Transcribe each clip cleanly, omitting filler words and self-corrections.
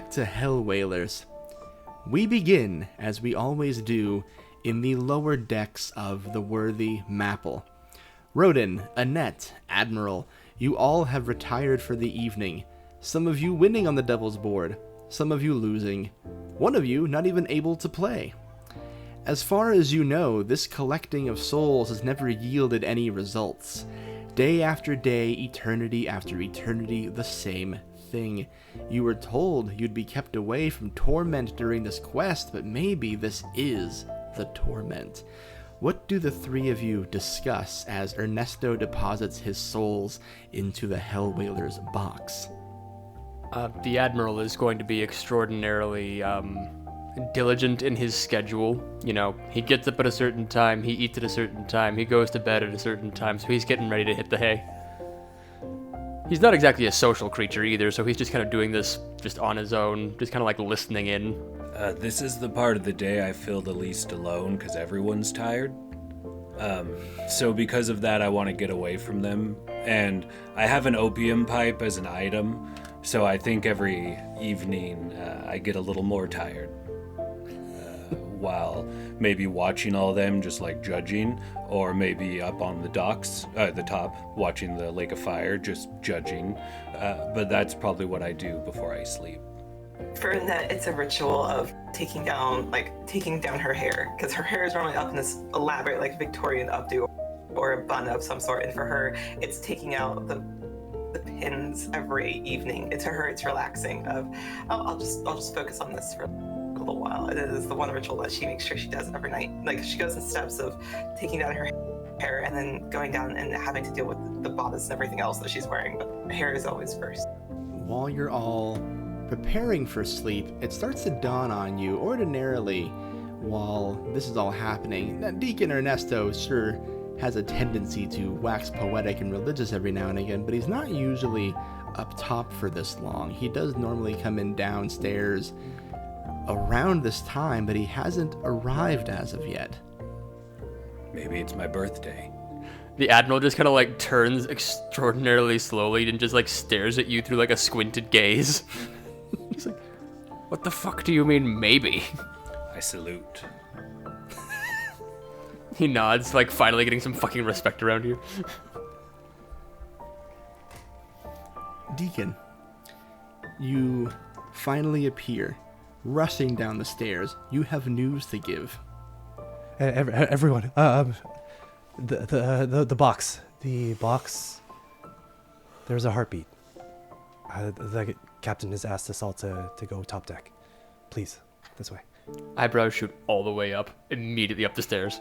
back to Hellwhalers. We begin, as we always do, in the lower decks of the Worthy Mapple. Roaden, Annette, Admiral, you all have retired for the evening. Some of you winning on the Devil's Board, some of you losing, one of you not even able to play. As far as you know, this collecting of souls has never yielded any results. Day after day, eternity after eternity, the same thing. You were told you'd be kept away from torment during this quest, but maybe this is the torment. What do the three of you discuss as Ernesto deposits his souls into the Hellwhalers' box? The Admiral is going to be extraordinarily diligent in his schedule. You know, he gets up at a certain time, he eats at a certain time, he goes to bed at a certain time, so he's getting ready to hit the hay. He's not exactly a social creature either, so he's just kind of doing this just on his own, just kind of like listening in. This is the part of the day I feel the least alone because everyone's tired. So because of that, I want to get away from them. And I have an opium pipe as an item, so I think every evening I get a little more tired. While maybe watching all them just like judging, or maybe up on the docks, the top, watching the lake of fire, just judging. But that's probably what I do before I sleep. For Annette, it's a ritual of taking down her hair, because her hair is normally up in this elaborate, like Victorian updo or a bun of some sort, and for her, it's taking out the pins every evening. To her, it's relaxing. I'll just focus on this for a little while. It is the one ritual that she makes sure she does every night. Like, she goes in steps of taking down her hair and then going down and having to deal with the bodice and everything else that she's wearing, but her hair is always first. While you're all preparing for sleep, it starts to dawn on you, ordinarily, while this is all happening. Now, Deacon Ernesto sure has a tendency to wax poetic and religious every now and again, but he's not usually up top for this long. He does normally come in downstairs around this time, but he hasn't arrived as of yet. Maybe it's my birthday. The Admiral just kind of like turns extraordinarily slowly and just like stares at you through like a squinted gaze. He's like, what the fuck do you mean maybe? I salute. He nods, like finally getting some fucking respect around here. Deacon, you finally appear, rushing down the stairs. You have news to give. Everyone, the box. There's a heartbeat. The captain has asked us all to go top deck. Please, this way. Eyebrows shoot all the way up, immediately up the stairs.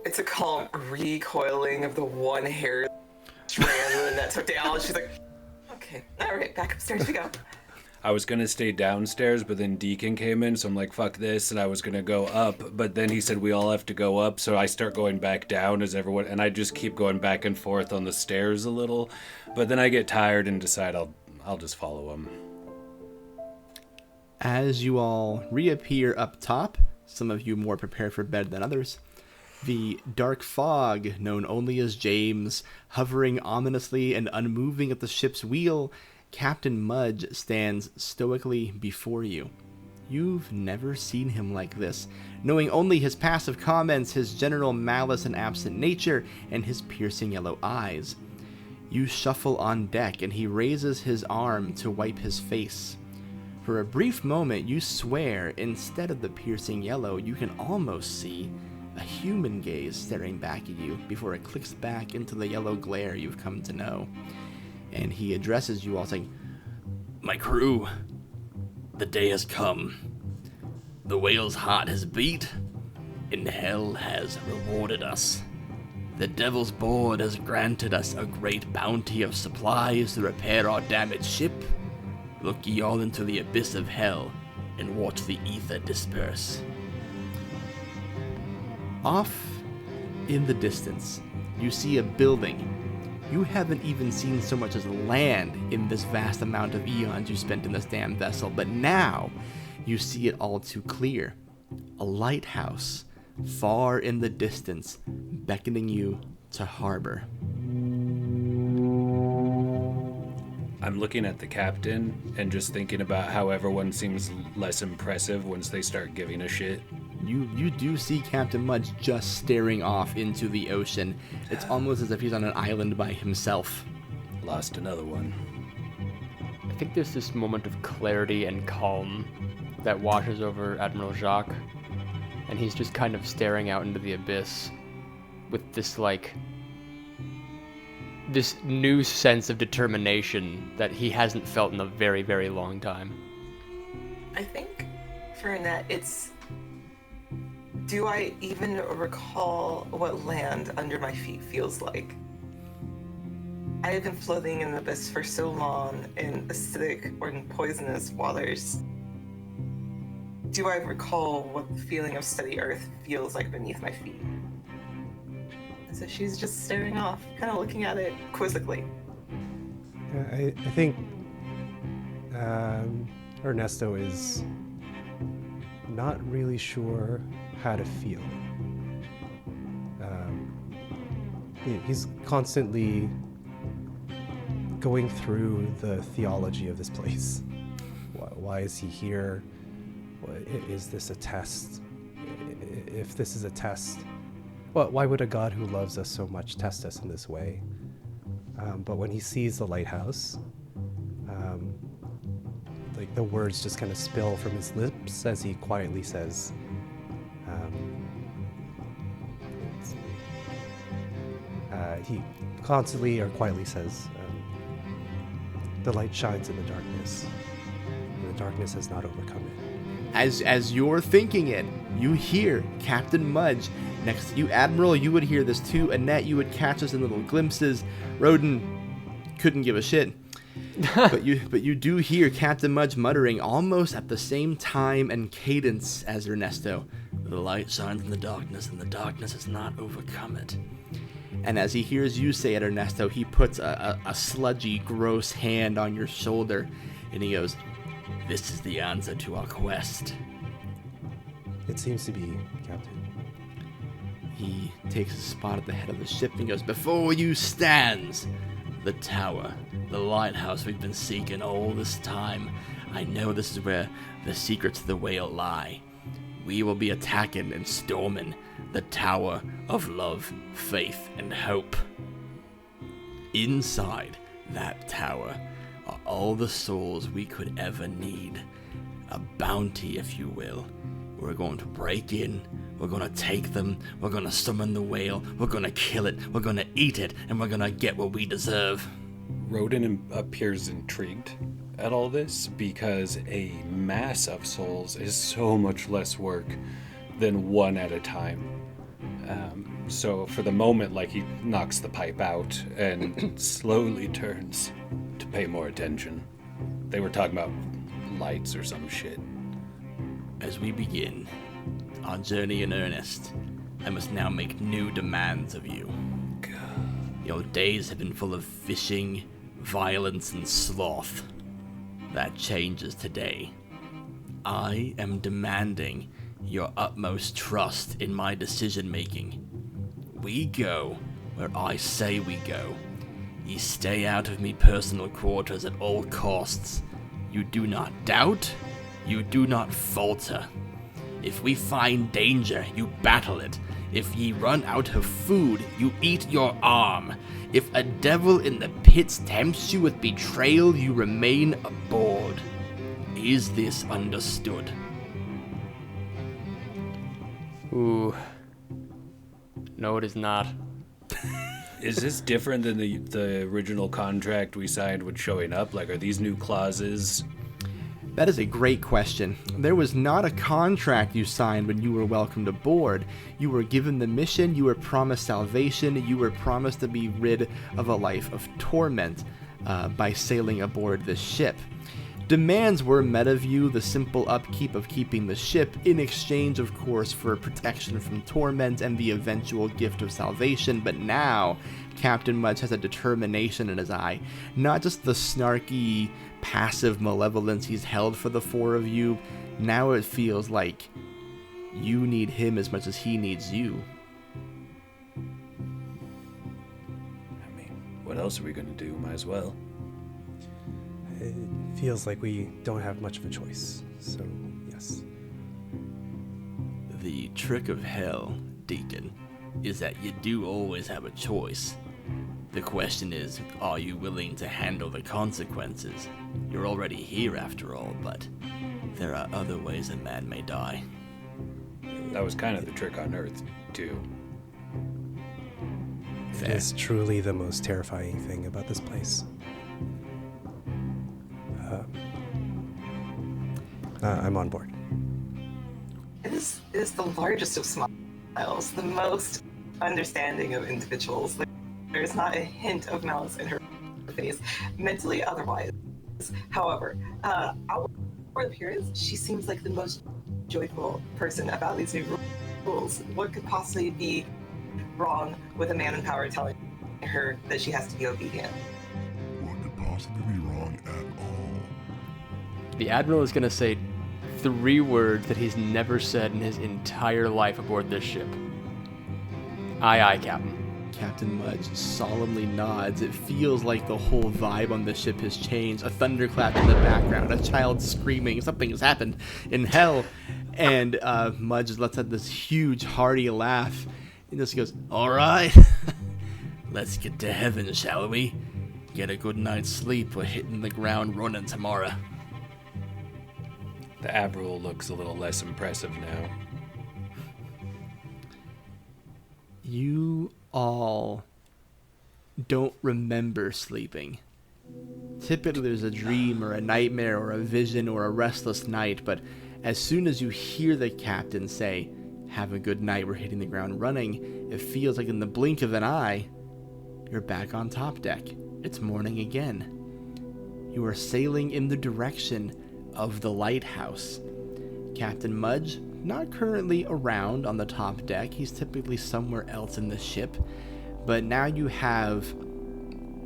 It's a calm recoiling of the one hair strand that took down. She's like, okay, all right, back upstairs we go. I was going to stay downstairs, but then Deacon came in, so I'm like, fuck this, and I was going to go up, but then he said we all have to go up, so I start going back down as everyone, and I just keep going back and forth on the stairs a little, but then I get tired and decide I'll just follow him. As you all reappear up top, some of you more prepared for bed than others, the dark fog, known only as James, hovering ominously and unmoving at the ship's wheel, Captain Mudge stands stoically before you. You've never seen him like this, knowing only his passive comments, his general malice and absent nature, and his piercing yellow eyes. You shuffle on deck, and he raises his arm to wipe his face. For a brief moment, you swear, instead of the piercing yellow, you can almost see a human gaze staring back at you before it clicks back into the yellow glare you've come to know. And he addresses you all saying, "My crew, the day has come. The whale's heart has beat, and hell has rewarded us. The Devil's Board has granted us a great bounty of supplies to repair our damaged ship. Look ye all into the abyss of hell, and watch the ether disperse." Off in the distance, you see a building. You haven't even seen so much as land in this vast amount of eons you spent in this damn vessel, but now you see it all too clear. A lighthouse, far in the distance, beckoning you to harbor. I'm looking at the captain and just thinking about how everyone seems less impressive once they start giving a shit. You do see Captain Mudge just staring off into the ocean. It's almost as if he's on an island by himself. Lost another one. I think there's this moment of clarity and calm that washes over Admiral Jacques, and he's just kind of staring out into the abyss with this, like, this new sense of determination that he hasn't felt in a very, very long time. I think for Annette, it's, do I even recall what land under my feet feels like? I have been floating in the abyss for so long in acidic or in poisonous waters. Do I recall what the feeling of steady earth feels like beneath my feet? So she's just staring off, kind of looking at it quizzically. I think Ernesto is not really sure how to feel. He's constantly going through the theology of this place. Why is he here? Is this a test? If this is a test, why would a God who loves us so much test us in this way? But when he sees the lighthouse, like the words just kind of spill from his lips as he quietly says, he constantly or quietly says, the light shines in the darkness, and the darkness has not overcome it. As you're thinking it, you hear Captain Mudge next to you. Admiral, you would hear this too. Annette, you would catch us in little glimpses. Roaden couldn't give a shit. but you do hear Captain Mudge muttering almost at the same time and cadence as Ernesto. The light shines in the darkness, and the darkness has not overcome it. And as he hears you say it, Ernesto, he puts a sludgy, gross hand on your shoulder, and he goes, "This is the answer to our quest." It seems to be, Captain. He takes a spot at the head of the ship and goes, "Before you stands the tower, the lighthouse we've been seeking all this time. I know this is where the secrets of the whale lie. We will be attacking and storming the Tower of Love, Faith, and Hope. Inside that tower are all the souls we could ever need. A bounty, if you will. We're going to break in, we're going to take them, we're going to summon the whale, we're going to kill it, we're going to eat it, and we're going to get what we deserve." Roaden appears intrigued at all this because a mass of souls is so much less work than one at a time. So for the moment, like, he knocks the pipe out and slowly turns to pay more attention. They were talking about lights or some shit. "As we begin our journey in earnest, I must now make new demands of you. Your days have been full of fishing, violence, and sloth. That changes today. I am demanding your utmost trust in my decision-making. We go where I say we go. Ye stay out of me personal quarters at all costs. You do not doubt, you do not falter. If we find danger, you battle it. If ye run out of food, you eat your arm. If a devil in the pits tempts you with betrayal, you remain aboard. Is this understood?" Ooh. No, it is not. Is this different than the original contract we signed with showing up? Like, are these new clauses? That is a great question. There was not a contract you signed when you were welcomed aboard. You were given the mission, you were promised salvation, you were promised to be rid of a life of torment by sailing aboard this ship. Demands were met of you, the simple upkeep of keeping the ship, in exchange, of course, for protection from torment and the eventual gift of salvation. But now, Captain Mudge has a determination in his eye. Not just the snarky, passive malevolence he's held for the four of you. Now it feels like you need him as much as he needs you. I mean, what else are we gonna do? Might as well. It feels like we don't have much of a choice, so yes. The trick of hell, Deacon, is that you do always have a choice. The question is, are you willing to handle the consequences? You're already here after all, but there are other ways a man may die. That was kind of the trick on Earth, too. It is truly the most terrifying thing about this place. I'm on board. It is the largest of smiles, the most understanding of individuals. There's not a hint of malice in her face, mentally otherwise. However, outward appearance, she seems like the most joyful person about these new rules. What could possibly be wrong with a man in power telling her that she has to be obedient? What could possibly be wrong at all? The Admiral is going to say 3 words that he's never said in his entire life aboard this ship. Aye, aye, Captain. Captain Mudge solemnly nods. It feels like the whole vibe on the ship has changed. A thunderclap in the background, a child screaming, something has happened in hell. And Mudge lets out this huge, hearty laugh. And just goes, all right, let's get to heaven, shall we? Get a good night's sleep. We're hitting the ground running tomorrow. The Admiral looks a little less impressive now. You all don't remember sleeping. Typically there's a dream or a nightmare or a vision or a restless night, but as soon as you hear the captain say, have a good night, we're hitting the ground running, it feels like in the blink of an eye, you're back on top deck. It's morning again. You are sailing in the direction of the lighthouse. Captain Mudge, not currently around on the top deck. He's typically somewhere else in the ship. But now you have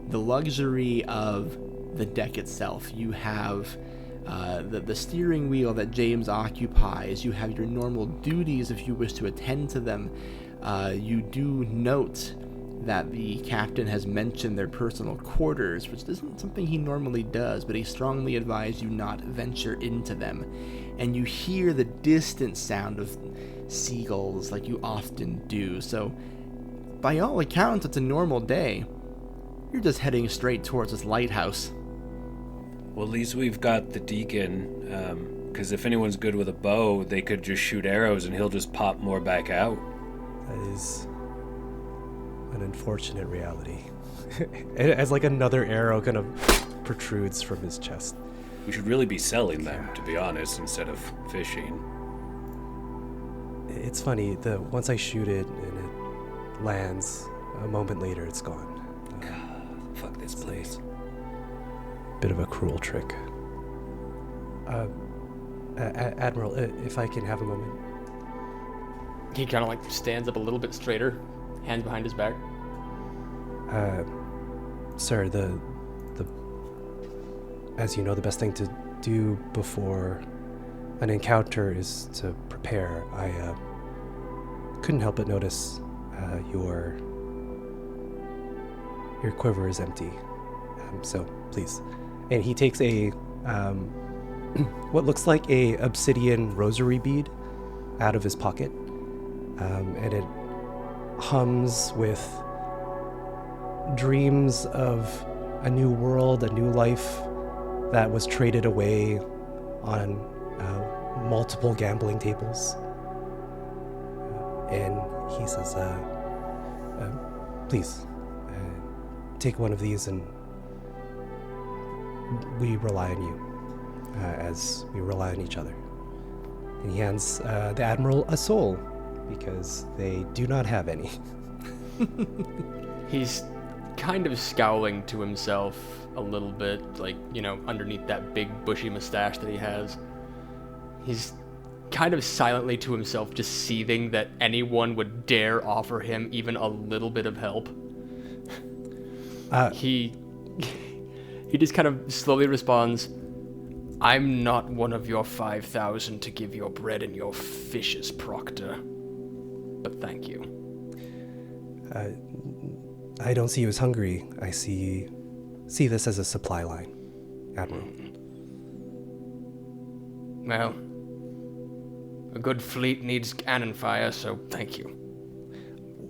the luxury of the deck itself. You have the steering wheel that James occupies. You have your normal duties if you wish to attend to them. You do note that the captain has mentioned their personal quarters, which isn't something he normally does, but he strongly advised you not venture into them. And you hear the distant sound of seagulls like you often do. So, by all accounts, it's a normal day. You're just heading straight towards this lighthouse. Well, at least we've got the Deacon, because if anyone's good with a bow, they could just shoot arrows and he'll just pop more back out. That is an unfortunate reality. As like another arrow kind of protrudes from his chest. We should really be selling them, to be honest, instead of fishing. It's funny, once I shoot it and it lands, a moment later it's gone. God, fuck this place. Bit of a cruel trick. Admiral, if I can have a moment. He kind of like stands up a little bit straighter, hands behind his back. Sir, as you know, the best thing to do before an encounter is to prepare. I couldn't help but notice your quiver is empty. So please. And he takes a what looks like a obsidian rosary bead out of his pocket, and it hums with dreams of a new world, a new life that was traded away on multiple gambling tables. And he says, please, take one of these, and we rely on you as we rely on each other. And he hands the Admiral a soul, because they do not have any. He's kind of scowling to himself a little bit, like, you know, underneath that big bushy mustache that he has. He's kind of silently to himself, just seething that anyone would dare offer him even a little bit of help. He just kind of slowly responds, I'm not one of your 5,000 to give your bread and your fishes, Proctor. But thank you. I don't see you as hungry. I see this as a supply line. Admiral. Well, a good fleet needs cannon fire, so thank you.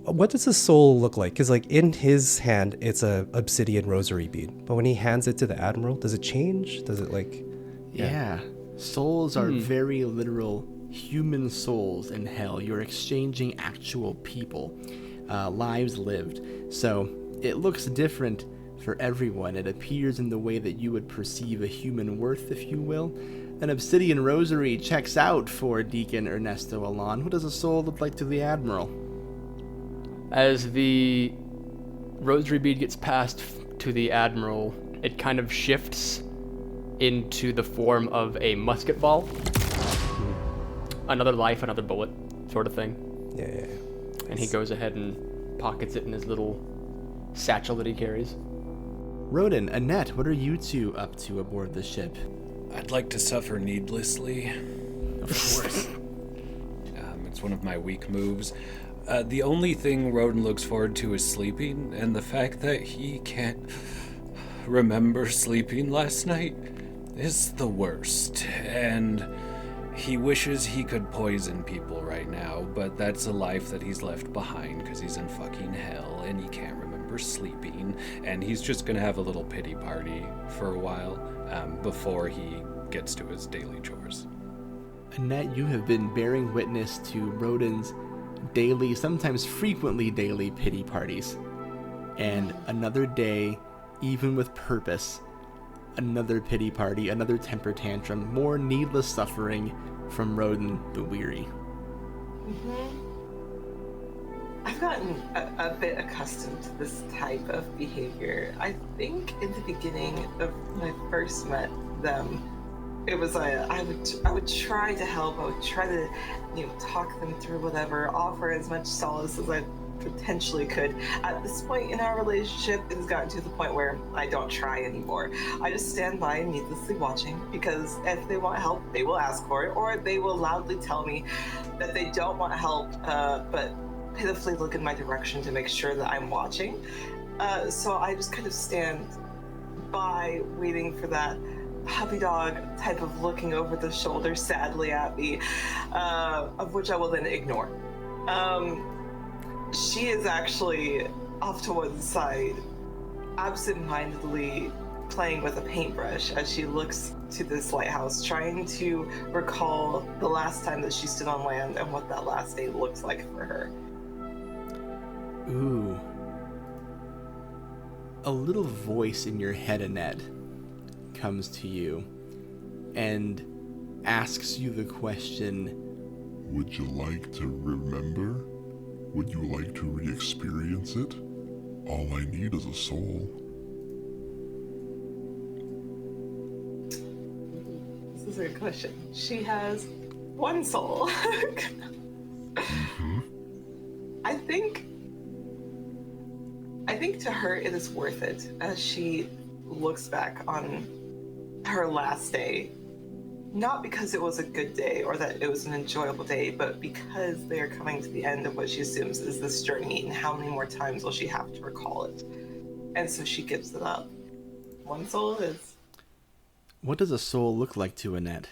What does the soul look like? Because, like, in his hand, it's a obsidian rosary bead. But when he hands it to the Admiral, does it change? Does it, like... Yeah. Souls are very literal human souls in hell. You're exchanging actual people, lives lived. So it looks different for everyone. It appears in the way that you would perceive a human worth, if you will. An obsidian rosary checks out for Deacon Ernesto Alon. What does a soul look like to the Admiral? As the rosary bead gets passed to the Admiral, it kind of shifts into the form of a musket ball. Another life, another bullet, sort of thing. Yeah. And he goes ahead and pockets it in his little satchel that he carries. Roaden, Annette, what are you two up to aboard the ship? I'd like to suffer needlessly. Of course. It's one of my weak moves. The only thing Roaden looks forward to is sleeping, and the fact that he can't remember sleeping last night is the worst. And he wishes he could poison people right now, but that's a life that he's left behind because he's in fucking hell and he can't remember sleeping, and he's just gonna have a little pity party for a while before he gets to his daily chores. Annette, you have been bearing witness to Roaden's daily, sometimes frequently daily pity parties. And another day, even with purpose, another pity party, another temper tantrum, more needless suffering from Roaden the Weary. I've gotten a bit accustomed to this type of behavior. I think in the beginning of when I first met them, it was I would try to help. I would try to, talk them through whatever, offer as much solace as I potentially could. At this point in our relationship, it has gotten to the point where I don't try anymore. I just stand by needlessly watching, because if they want help, they will ask for it, or they will loudly tell me that they don't want help, but pitifully look in my direction to make sure that I'm watching. So I just kind of stand by waiting for that puppy dog type of looking over the shoulder sadly at me, of which I will then ignore. She is actually off to one side, absent-mindedly playing with a paintbrush as she looks to this lighthouse, trying to recall the last time that she stood on land and what that last day looks like for her. Ooh. A little voice in your head, Annette, comes to you and asks you the question, Would you like to remember? Would you like to re-experience it? All I need is a soul. This is a good question. She has one soul. I think to her it is worth it as she looks back on her last day. Not because it was a good day or that it was an enjoyable day, but because they are coming to the end of what she assumes is this journey, and how many more times will she have to recall it. And so she gives it up. One soul is... What does a soul look like to Annette?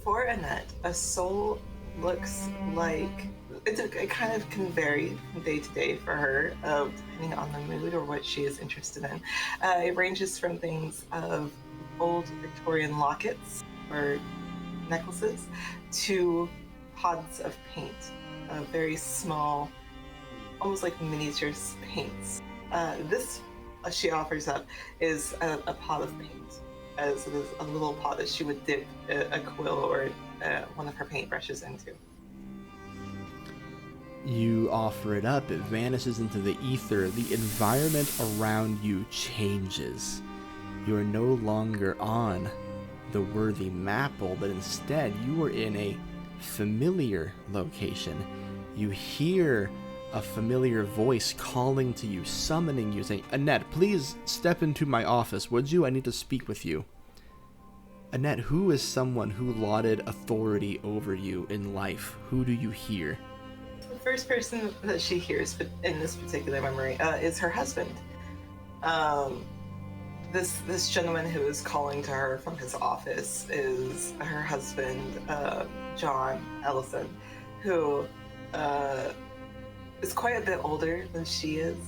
For Annette, a soul looks like... It kind of can vary from day to day for her, depending on the mood or what she is interested in. It ranges from things of old Victorian lockets or necklaces to pods of paint, very small, almost like miniature paints. This she offers up is a pot of paint, as it is a little pot that she would dip a quill or one of her paintbrushes into. You offer it up, it vanishes into the ether, the environment around you changes. You are no longer on the Worthy Mapple, but instead you are in a familiar location. You hear a familiar voice calling to you, summoning you, saying, Annette, please step into my office, would you? I need to speak with you. Annette, who is someone who lauded authority over you in life? Who do you hear? The first person that she hears in this particular memory is her husband. This gentleman who is calling to her from his office is her husband, John Ellison, who is quite a bit older than she is,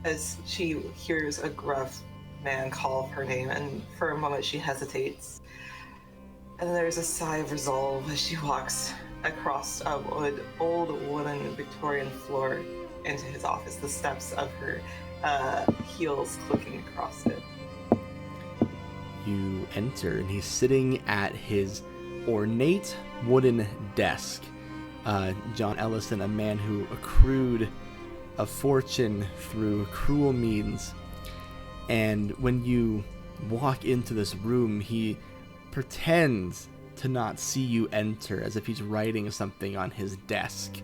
as she hears a gruff man call her name, and for a moment she hesitates. And there's a sigh of resolve as she walks across a old wooden Victorian floor into his office, the steps of her heels clicking across it. You enter, and he's sitting at his ornate wooden desk. John Ellison, a man who accrued a fortune through cruel means. And when you walk into this room, he pretends to not see you enter, as if he's writing something on his desk,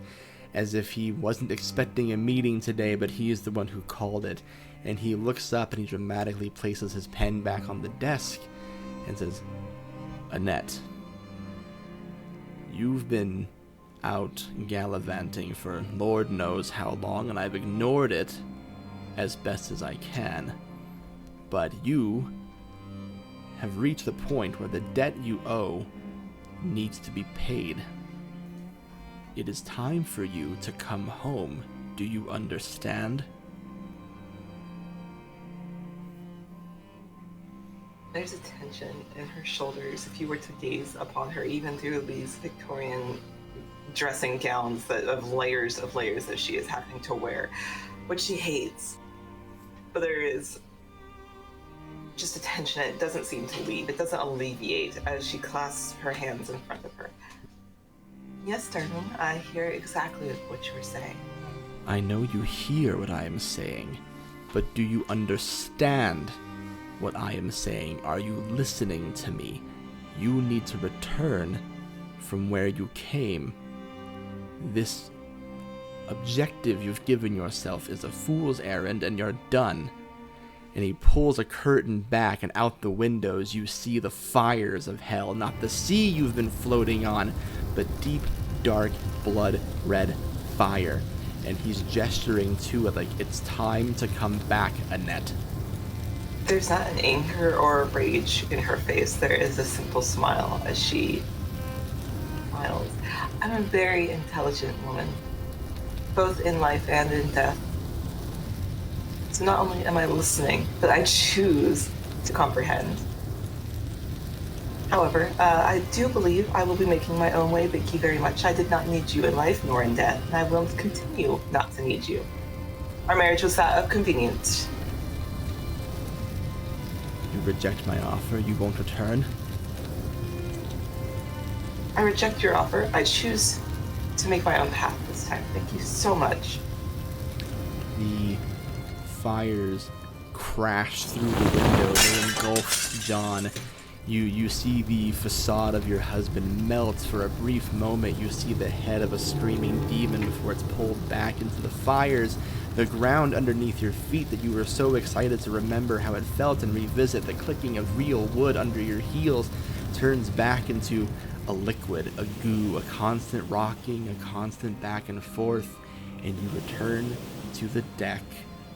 as if he wasn't expecting a meeting today, but he is the one who called it. And he looks up and he dramatically places his pen back on the desk and says, "Annette, you've been out gallivanting for Lord knows how long, and I've ignored it as best as I can. But you have reached the point where the debt you owe needs to be paid. It is time for you to come home. Do you understand?" There's a tension in her shoulders if you were to gaze upon her, even through these Victorian dressing gowns of layers that she is having to wear, which she hates. But there is just a tension. It doesn't seem to leave. It doesn't alleviate as she clasps her hands in front of her. "Yes, darling, I hear exactly what you're saying." "I know you hear what I am saying, but do you understand what I am saying? Are you listening to me? You need to return from where you came. This objective you've given yourself is a fool's errand, and you're done." And he pulls a curtain back, and out the windows you see the fires of hell. Not the sea you've been floating on, but deep, dark, blood-red fire. And he's gesturing to it like, "It's time to come back, Annette." There's not an anger or a rage in her face. There is a simple smile as she smiles. "I'm a very intelligent woman, both in life and in death. So not only am I listening, but I choose to comprehend. However, I do believe I will be making my own way. Thank you very much. I did not need you in life nor in death, and I will continue not to need you. Our marriage was that of convenience." "You reject my offer? You won't return?" "I reject your offer. I choose to make my own path this time. Thank you so much." The fires crash through the window. They engulf John. You see the facade of your husband melt for a brief moment. You see the head of a screaming demon before it's pulled back into the fires. The ground underneath your feet that you were so excited to remember how it felt and revisit the clicking of real wood under your heels turns back into a liquid, a goo, a constant rocking, a constant back and forth, and you return to the deck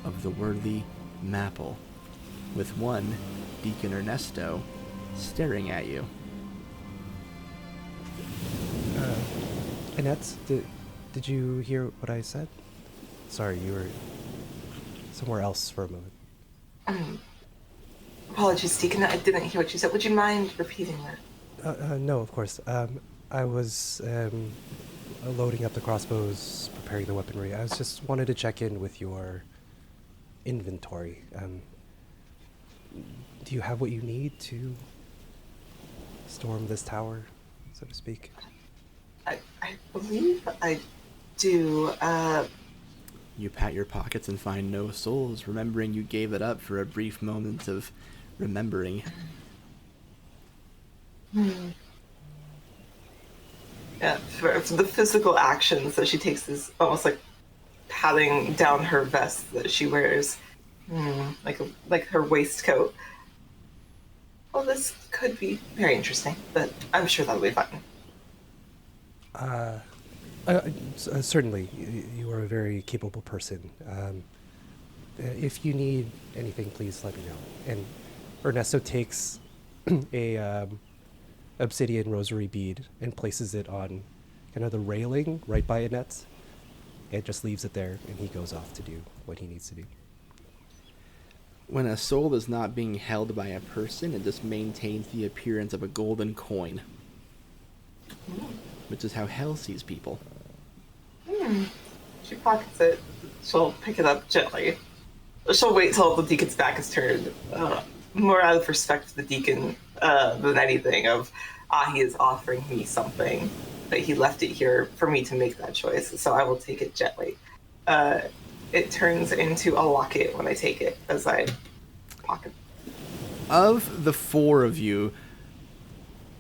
of the Worthy Mapple, with one Deacon Ernesto staring at you. Annette, did you hear what I said? Sorry, you were somewhere else for a moment. Apologies, Deacon. I didn't hear what you said. Would you mind repeating that? No, of course. I was loading up the crossbows, preparing the weaponry. I was just wanted to check in with your inventory. Do you have what you need to storm this tower, so to speak? I believe I do. You pat your pockets and find no souls, remembering you gave it up for a brief moment of remembering. Yeah, for the physical actions that she takes is almost like patting down her vest that she wears, like her waistcoat. Well, this could be very interesting, but I'm sure that'll be fine. Certainly, you are a very capable person. If you need anything, please let me know. And Ernesto takes a obsidian rosary bead and places it on kind of the railing right by Annette, and just leaves it there, and he goes off to do what he needs to do. When a soul is not being held by a person, it just maintains the appearance of a golden coin, which is how hell sees people. She pockets it. She'll pick it up gently. She'll wait till the deacon's back is turned. More out of respect to the deacon than anything of, he is offering me something, but he left it here for me to make that choice, so I will take it gently. It turns into a locket when I take it as I pocket. Of the four of you,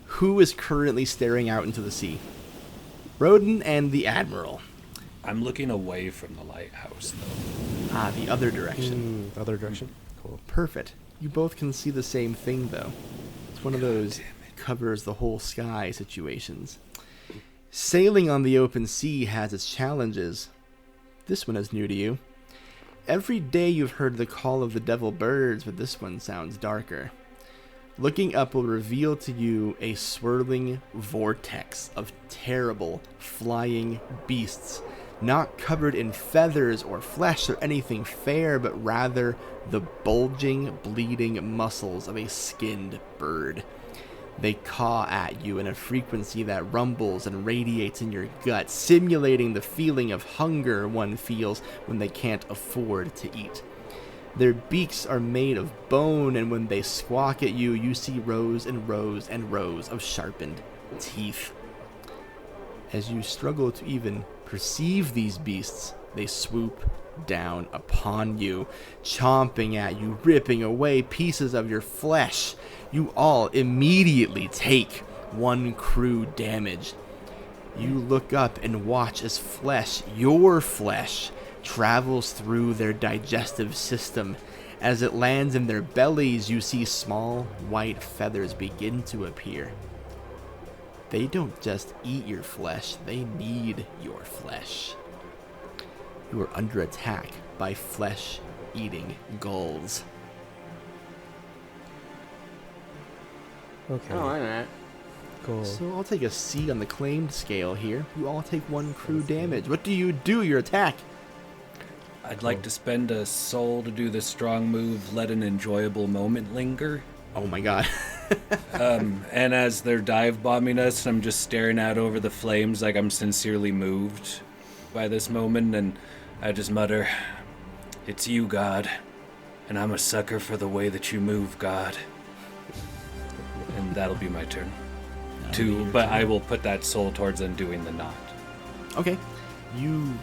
who is currently staring out into the sea? Roaden and the Admiral. I'm looking away from the lighthouse, though. The other direction. Other direction? Cool. Perfect. You both can see the same thing, though. It's one of those covers the whole sky situations. Sailing on the open sea has its challenges. This one is new to you. Every day you've heard the call of the devil birds, but this one sounds darker. Looking up will reveal to you a swirling vortex of terrible, flying beasts, not covered in feathers or flesh or anything fair, but rather the bulging, bleeding muscles of a skinned bird. They caw at you in a frequency that rumbles and radiates in your gut, simulating the feeling of hunger one feels when they can't afford to eat. Their beaks are made of bone, and when they squawk at you, you see rows and rows and rows of sharpened teeth. As you struggle to even perceive these beasts, they swoop down upon you, chomping at you, ripping away pieces of your flesh. You all immediately take 1 crew damage. You look up and watch as flesh, your flesh, travels through their digestive system. As it lands in their bellies, you see small white feathers begin to appear. They don't just eat your flesh, they need your flesh. You are under attack by flesh-eating gulls. Okay. Oh, alright. Cool. So I'll take a C on the claimed scale here. You all take 1 crew damage. What do you do? Your attack? I'd like to spend a soul to do the strong move, let an enjoyable moment linger. Oh my god. And as they're dive bombing us, I'm just staring out over the flames like I'm sincerely moved by this moment, and I just mutter, "It's you, God, and I'm a sucker for the way that you move, God." And that'll be my turn. But I will put that soul towards undoing the knot. Okay. You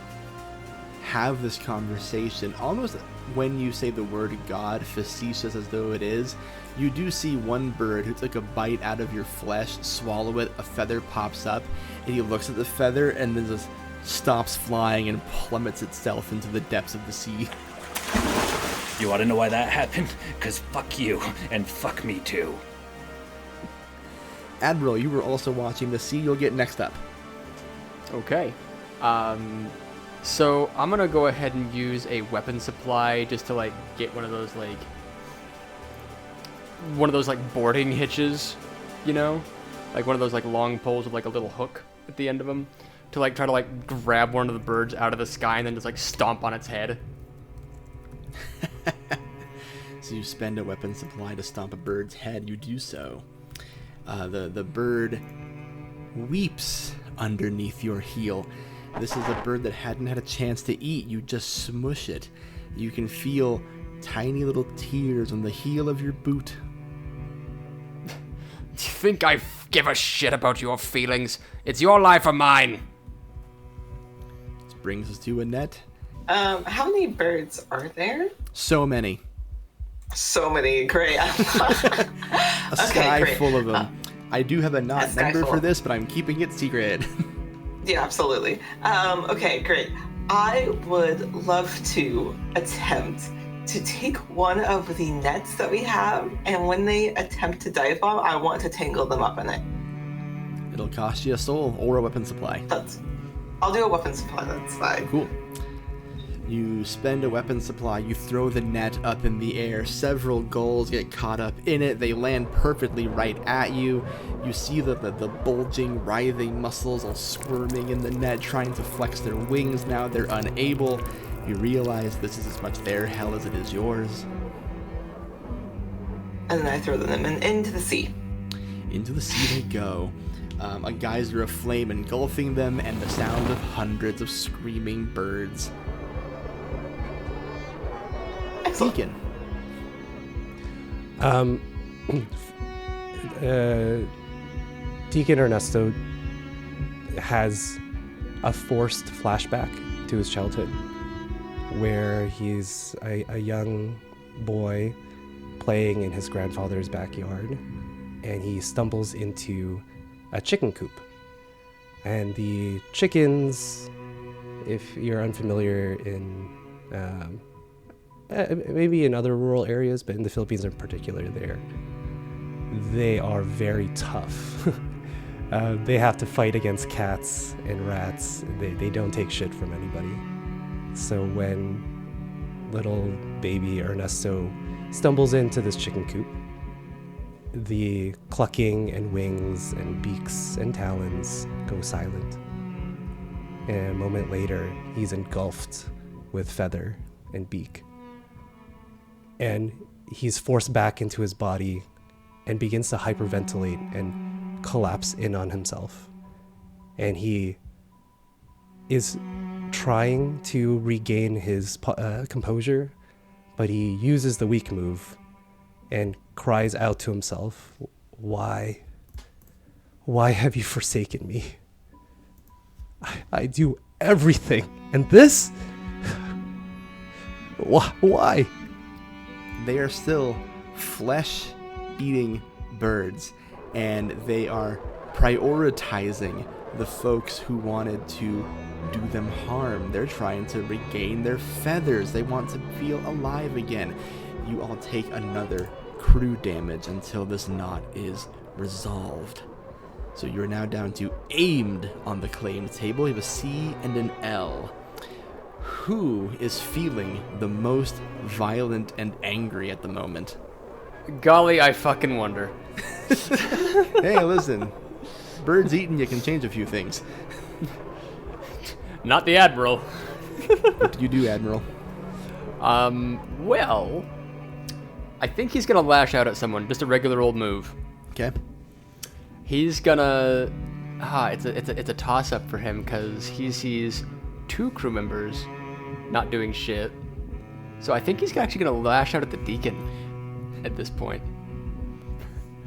have this conversation almost when you say the word God, facetious as though it is. You do see one bird who took a bite out of your flesh, swallow it, a feather pops up, and he looks at the feather and then just stops flying and plummets itself into the depths of the sea. You want to know why that happened? 'Cause fuck you, and fuck me too. Admiral, you were also watching the sea. You'll get next up. Okay. So I'm gonna go ahead and use a weapon supply just to like get one of those boarding hitches, you know, like one of those like long poles with like a little hook at the end of them, to like try to like grab one of the birds out of the sky and then just like stomp on its head. So you spend a weapon supply to stomp a bird's head. You do so. The bird weeps underneath your heel. This is a bird that hadn't had a chance to eat. You just smush it. You can feel tiny little tears on the heel of your boot. Do you think I give a shit about your feelings? It's your life or mine. This brings us to Annette. How many birds are there? So many. So many, great. A sky full of them. I do have a not number for this, but I'm keeping it secret. Yeah, absolutely. Okay, great. I would love to attempt to take one of the nets that we have, and when they attempt to dive bomb, I want to tangle them up in it. It'll cost you a soul or a weapon supply. I'll do a weapon supply, that's fine. Cool. You spend a weapon supply, you throw the net up in the air, several gulls get caught up in it, they land perfectly right at you. You see the bulging, writhing muscles all squirming in the net, trying to flex their wings. Now they're unable. You realize this is as much their hell as it is yours. And then I throw them into the sea. Into the sea they go. A geyser of flame engulfing them, and the sound of hundreds of screaming birds. Deacon. Deacon Ernesto has a forced flashback to his childhood, where he's a young boy playing in his grandfather's backyard, and he stumbles into a chicken coop. And the chickens, if you're unfamiliar in maybe in other rural areas, but in the Philippines in particular, they are very tough. They have to fight against cats and rats. They don't take shit from anybody. So when little baby Ernesto stumbles into this chicken coop, the clucking and wings and beaks and talons go silent. And a moment later, he's engulfed with feather and beak. And he's forced back into his body and begins to hyperventilate and collapse in on himself. And he is trying to regain his composure, but he uses the weak move and cries out to himself, "Why? Why have you forsaken me? I do everything, and this? Why?" They are still flesh-eating birds, and they are prioritizing the folks who wanted to do them harm. They're trying to regain their feathers. They want to feel alive again. You all take another crew damage until this knot is resolved. So you're now down to aimed on the claim table. You have a C and an L. Who is feeling the most violent and angry at the moment? Golly, I fucking wonder. Hey, listen. Birds eating, you can change a few things. Not the Admiral. What do you do, Admiral? Well, I think he's gonna lash out at someone. Just a regular old move. Okay. He's gonna... it's a toss-up for him, because he sees two crew members not doing shit. So I think he's actually gonna lash out at the Deacon at this point.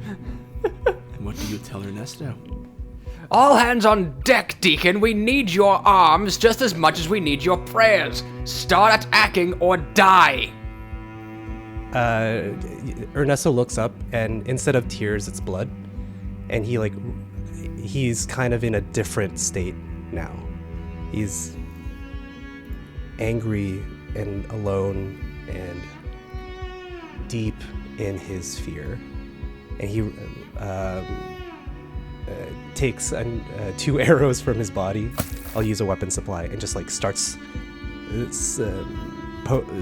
And what do you tell Ernesto? All hands on deck, Deacon. We need your arms just as much as we need your prayers. Start attacking or die. Ernesto looks up, and instead of tears, it's blood. And he's kind of in a different state now. He's angry and alone and deep in his fear. And he takes 2 arrows from his body. I'll use a weapon supply, and just starts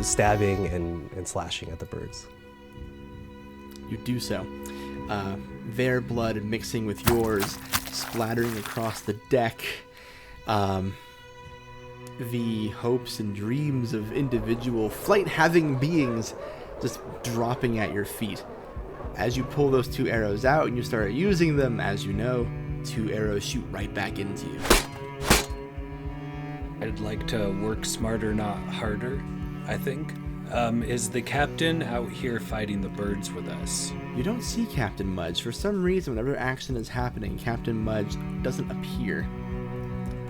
stabbing and slashing at the birds. You do so. Their blood mixing with yours, splattering across the deck. The hopes and dreams of individual flight-having beings just dropping at your feet. As you pull those 2 arrows out and you start using them, as you know, 2 arrows shoot right back into you. I'd like to work smarter, not harder, I think. Is the captain out here fighting the birds with us? You don't see Captain Mudge. For some reason, whenever action is happening, Captain Mudge doesn't appear.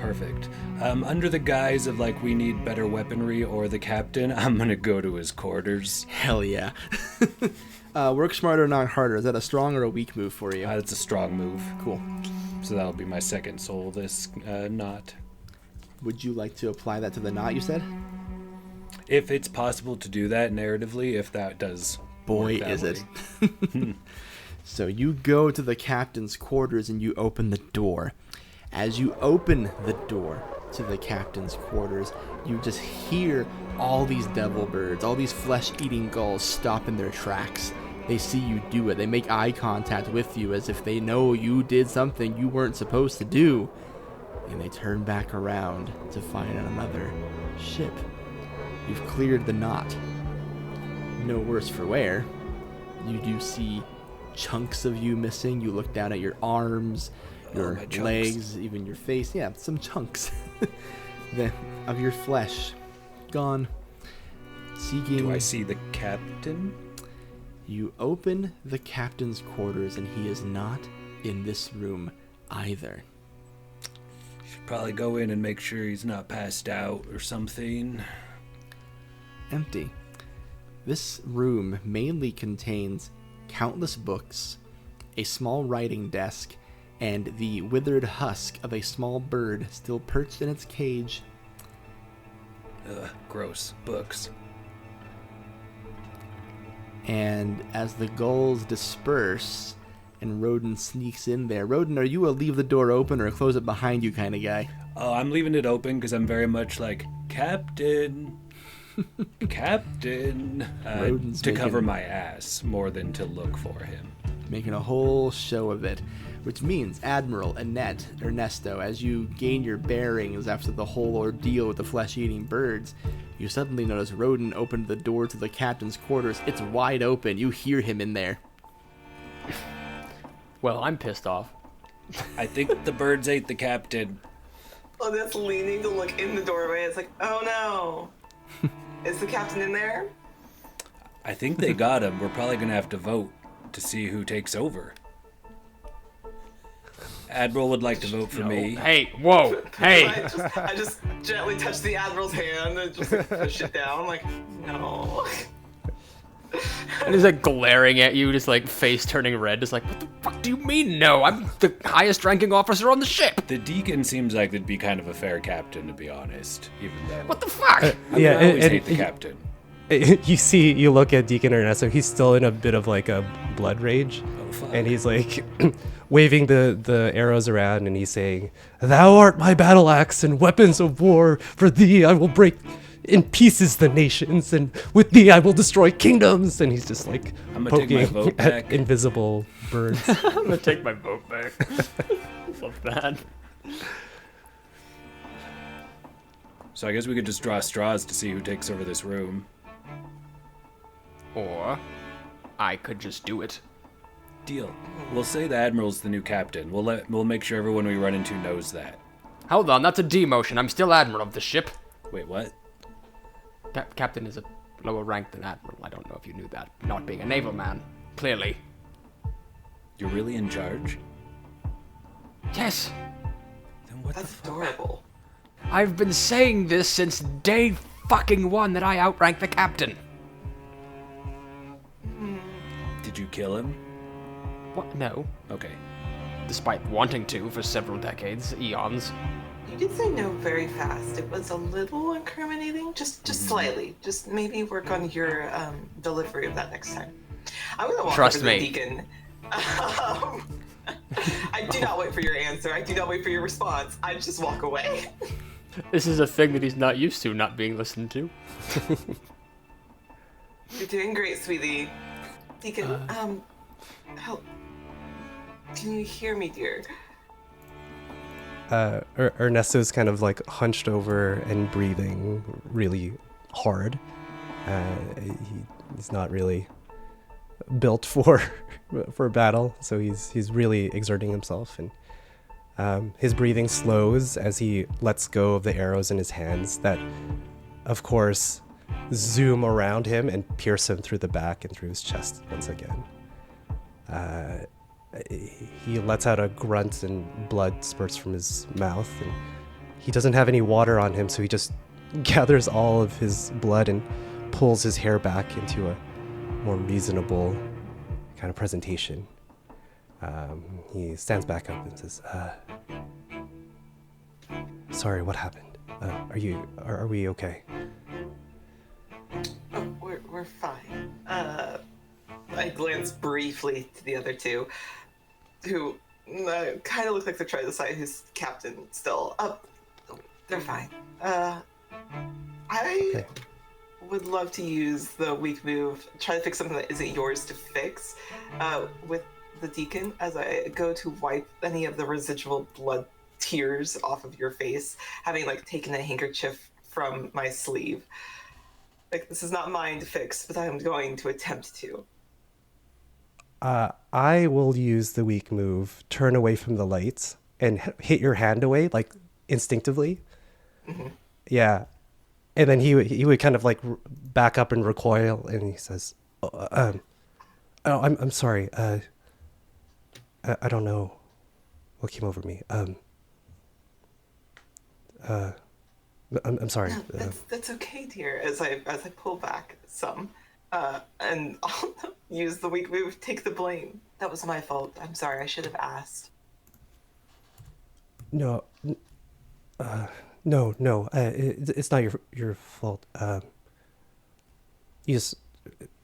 Perfect. Under the guise of we need better weaponry or the captain, I'm gonna go to his quarters. Hell yeah. Work smarter, not harder. Is that a strong or a weak move for you? That's a strong move. Cool. So that'll be my second soul, this knot. Would you like to apply that to the knot, you said? If it's possible to do that narratively, if that does. Boy, is it. So you go to the captain's quarters and you open the door. As you open the door, to the captain's quarters, you just hear all these devil birds, all these flesh-eating gulls stop in their tracks. They see you do it. They make eye contact with you as if they know you did something you weren't supposed to do. And they turn back around to find another ship. You've cleared the knot. No worse for wear. You do see chunks of you missing. You look down at your arms, your legs, even your face. Yeah, some chunks of your flesh gone. Seeking. Do I see the captain? You open the captain's quarters, and he is not in this room either. Should probably go in and make sure he's not passed out or something. Empty. This room mainly contains countless books, a small writing desk, and the withered husk of a small bird still perched in its cage. Ugh, gross. Books. And as the gulls disperse and Roaden sneaks in there, Roaden, are you a leave the door open or close it behind you kind of guy? Oh, I'm leaving it open because I'm very much like, Captain. Captain. To cover my ass more than to look for him. Making a whole show of it. Which means, Admiral, Annette, Ernesto, as you gain your bearings after the whole ordeal with the flesh-eating birds, you suddenly notice Roaden opened the door to the captain's quarters. It's wide open. You hear him in there. Well, I'm pissed off. I think the birds ate the captain. Oh, that's leaning to look in the doorway. It's like, oh no. Is the captain in there? I think they got him. We're probably going to have to vote to see who takes over. Admiral would like to vote for me. Hey, whoa, hey. I just gently touch the Admiral's hand and just like, push it down. Like, no. And he's like glaring at you, just like face turning red, just like, what the fuck do you mean no? I'm the highest ranking officer on the ship. The Deacon seems like they'd be kind of a fair captain, to be honest. Even though. What the fuck? I always hate the captain. You look at Deacon Ernesto, he's still in a bit of like a blood rage. Oh, fuck. And he's like waving the arrows around and he's saying, "Thou art my battle axe and weapons of war. For thee I will break in pieces the nations, and with thee I will destroy kingdoms." And he's just like poking at invisible birds. I'm gonna take my vote back. Love that. So I guess we could just draw straws to see who takes over this room. Or I could just do it. Deal. We'll say the Admiral's the new captain. We'll make sure everyone we run into knows that. Hold on, that's a demotion. I'm still Admiral of the ship. Wait, what? Captain is a lower rank than Admiral. I don't know if you knew that. Not being a naval man, clearly. You're really in charge? Yes. Then what That's the fuck? adorable. I've been saying this since day fucking one that I outrank the captain. Did you kill him? What? No. Okay. Despite wanting to for several decades, eons. You did say no very fast. It was a little incriminating, just slightly. Just maybe work on your delivery of that next time. I'm gonna walk Trust over to the me. Deacon. I do not wait for your answer. I do not wait for your response. I just walk away. This is a thing that he's not used to, not being listened to. You're doing great, sweetie. Deacon, help. Can you hear me, dear? Ernesto's kind of like hunched over and breathing really hard. He's not really built for battle, so he's really exerting himself, and his breathing slows as he lets go of the arrows in his hands that, of course, zoom around him and pierce him through the back and through his chest once again. He lets out a grunt and blood spurts from his mouth, and he doesn't have any water on him, so he just gathers all of his blood and pulls his hair back into a more reasonable kind of presentation. He stands back up and says, "Sorry, what happened? Are we okay?" Oh, we're fine. I glance briefly to the other two, who kind of look like they're trying to decide who's captain still. They're fine. I Okay. would love to use the weak move, try to fix something that isn't yours to fix, with the Deacon as I go to wipe any of the residual blood tears off of your face, having like taken a handkerchief from my sleeve. Like, this is not mine to fix, but I'm going to attempt to. I will use the weak move, turn away from the lights, and hit your hand away, like instinctively. Yeah. And then he would kind of like back up and recoil, and he says, "Oh, I'm sorry. I don't know what came over me. I'm sorry. That's okay, dear. As I pull back some, and I'll use the weak move, take the blame. That was my fault. I'm sorry. I should have asked. No, no. It's not your fault. You just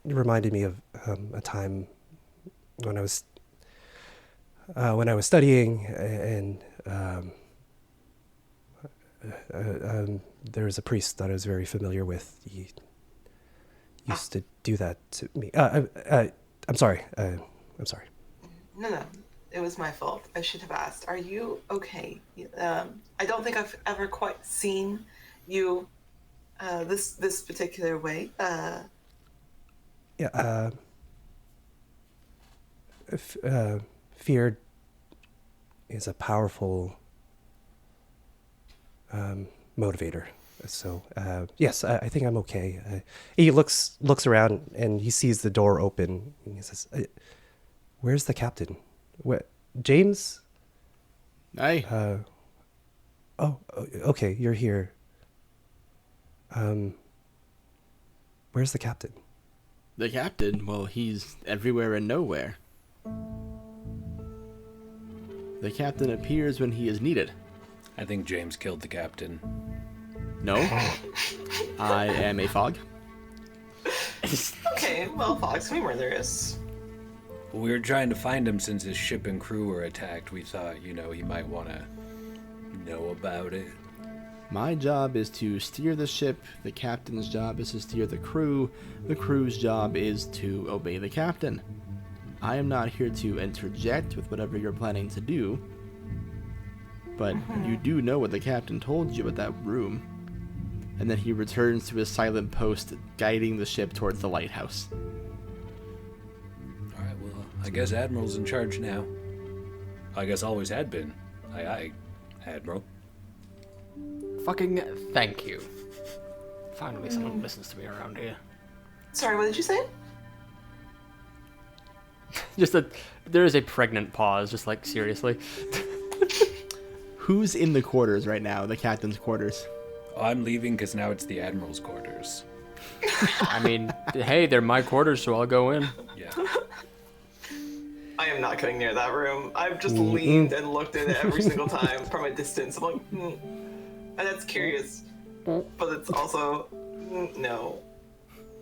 reminded me of a time when I was studying, and there was a priest that I was very familiar with. He used to do that to me. I'm sorry. I'm sorry. No. It was my fault. I should have asked. Are you okay? I don't think I've ever quite seen you this particular way. Yeah. Fear is a powerful motivator. So yes, I think I'm okay. He looks around and he sees the door open. And he says, "Where's the captain? What, James? Aye. Oh, okay, you're here. Where's the captain?" The captain? Well, he's everywhere and nowhere. The captain appears when he is needed. I think James killed the captain. No. I am a fog. Okay, well, Fox, we were there is. We were trying to find him since his ship and crew were attacked. We thought, he might want to know about it. My job is to steer the ship. The captain's job is to steer the crew. The crew's job is to obey the captain. I am not here to interject with whatever you're planning to do. But you do know what the captain told you at that room. And then he returns to his silent post, guiding the ship towards the lighthouse. All right, well, I guess Admiral's in charge now. I guess always had been. Aye, Admiral. Fucking thank you. Finally, someone listens to me around here. Sorry, what did you say? There is a pregnant pause, just like, seriously. Who's in the quarters right now? The captain's quarters. Oh, I'm leaving because now it's the Admiral's quarters. I mean, hey, they're my quarters, so I'll go in. Yeah. I am not going near that room. I've just leaned and looked at it every single time from a distance. I'm like, and that's curious, but it's also, no.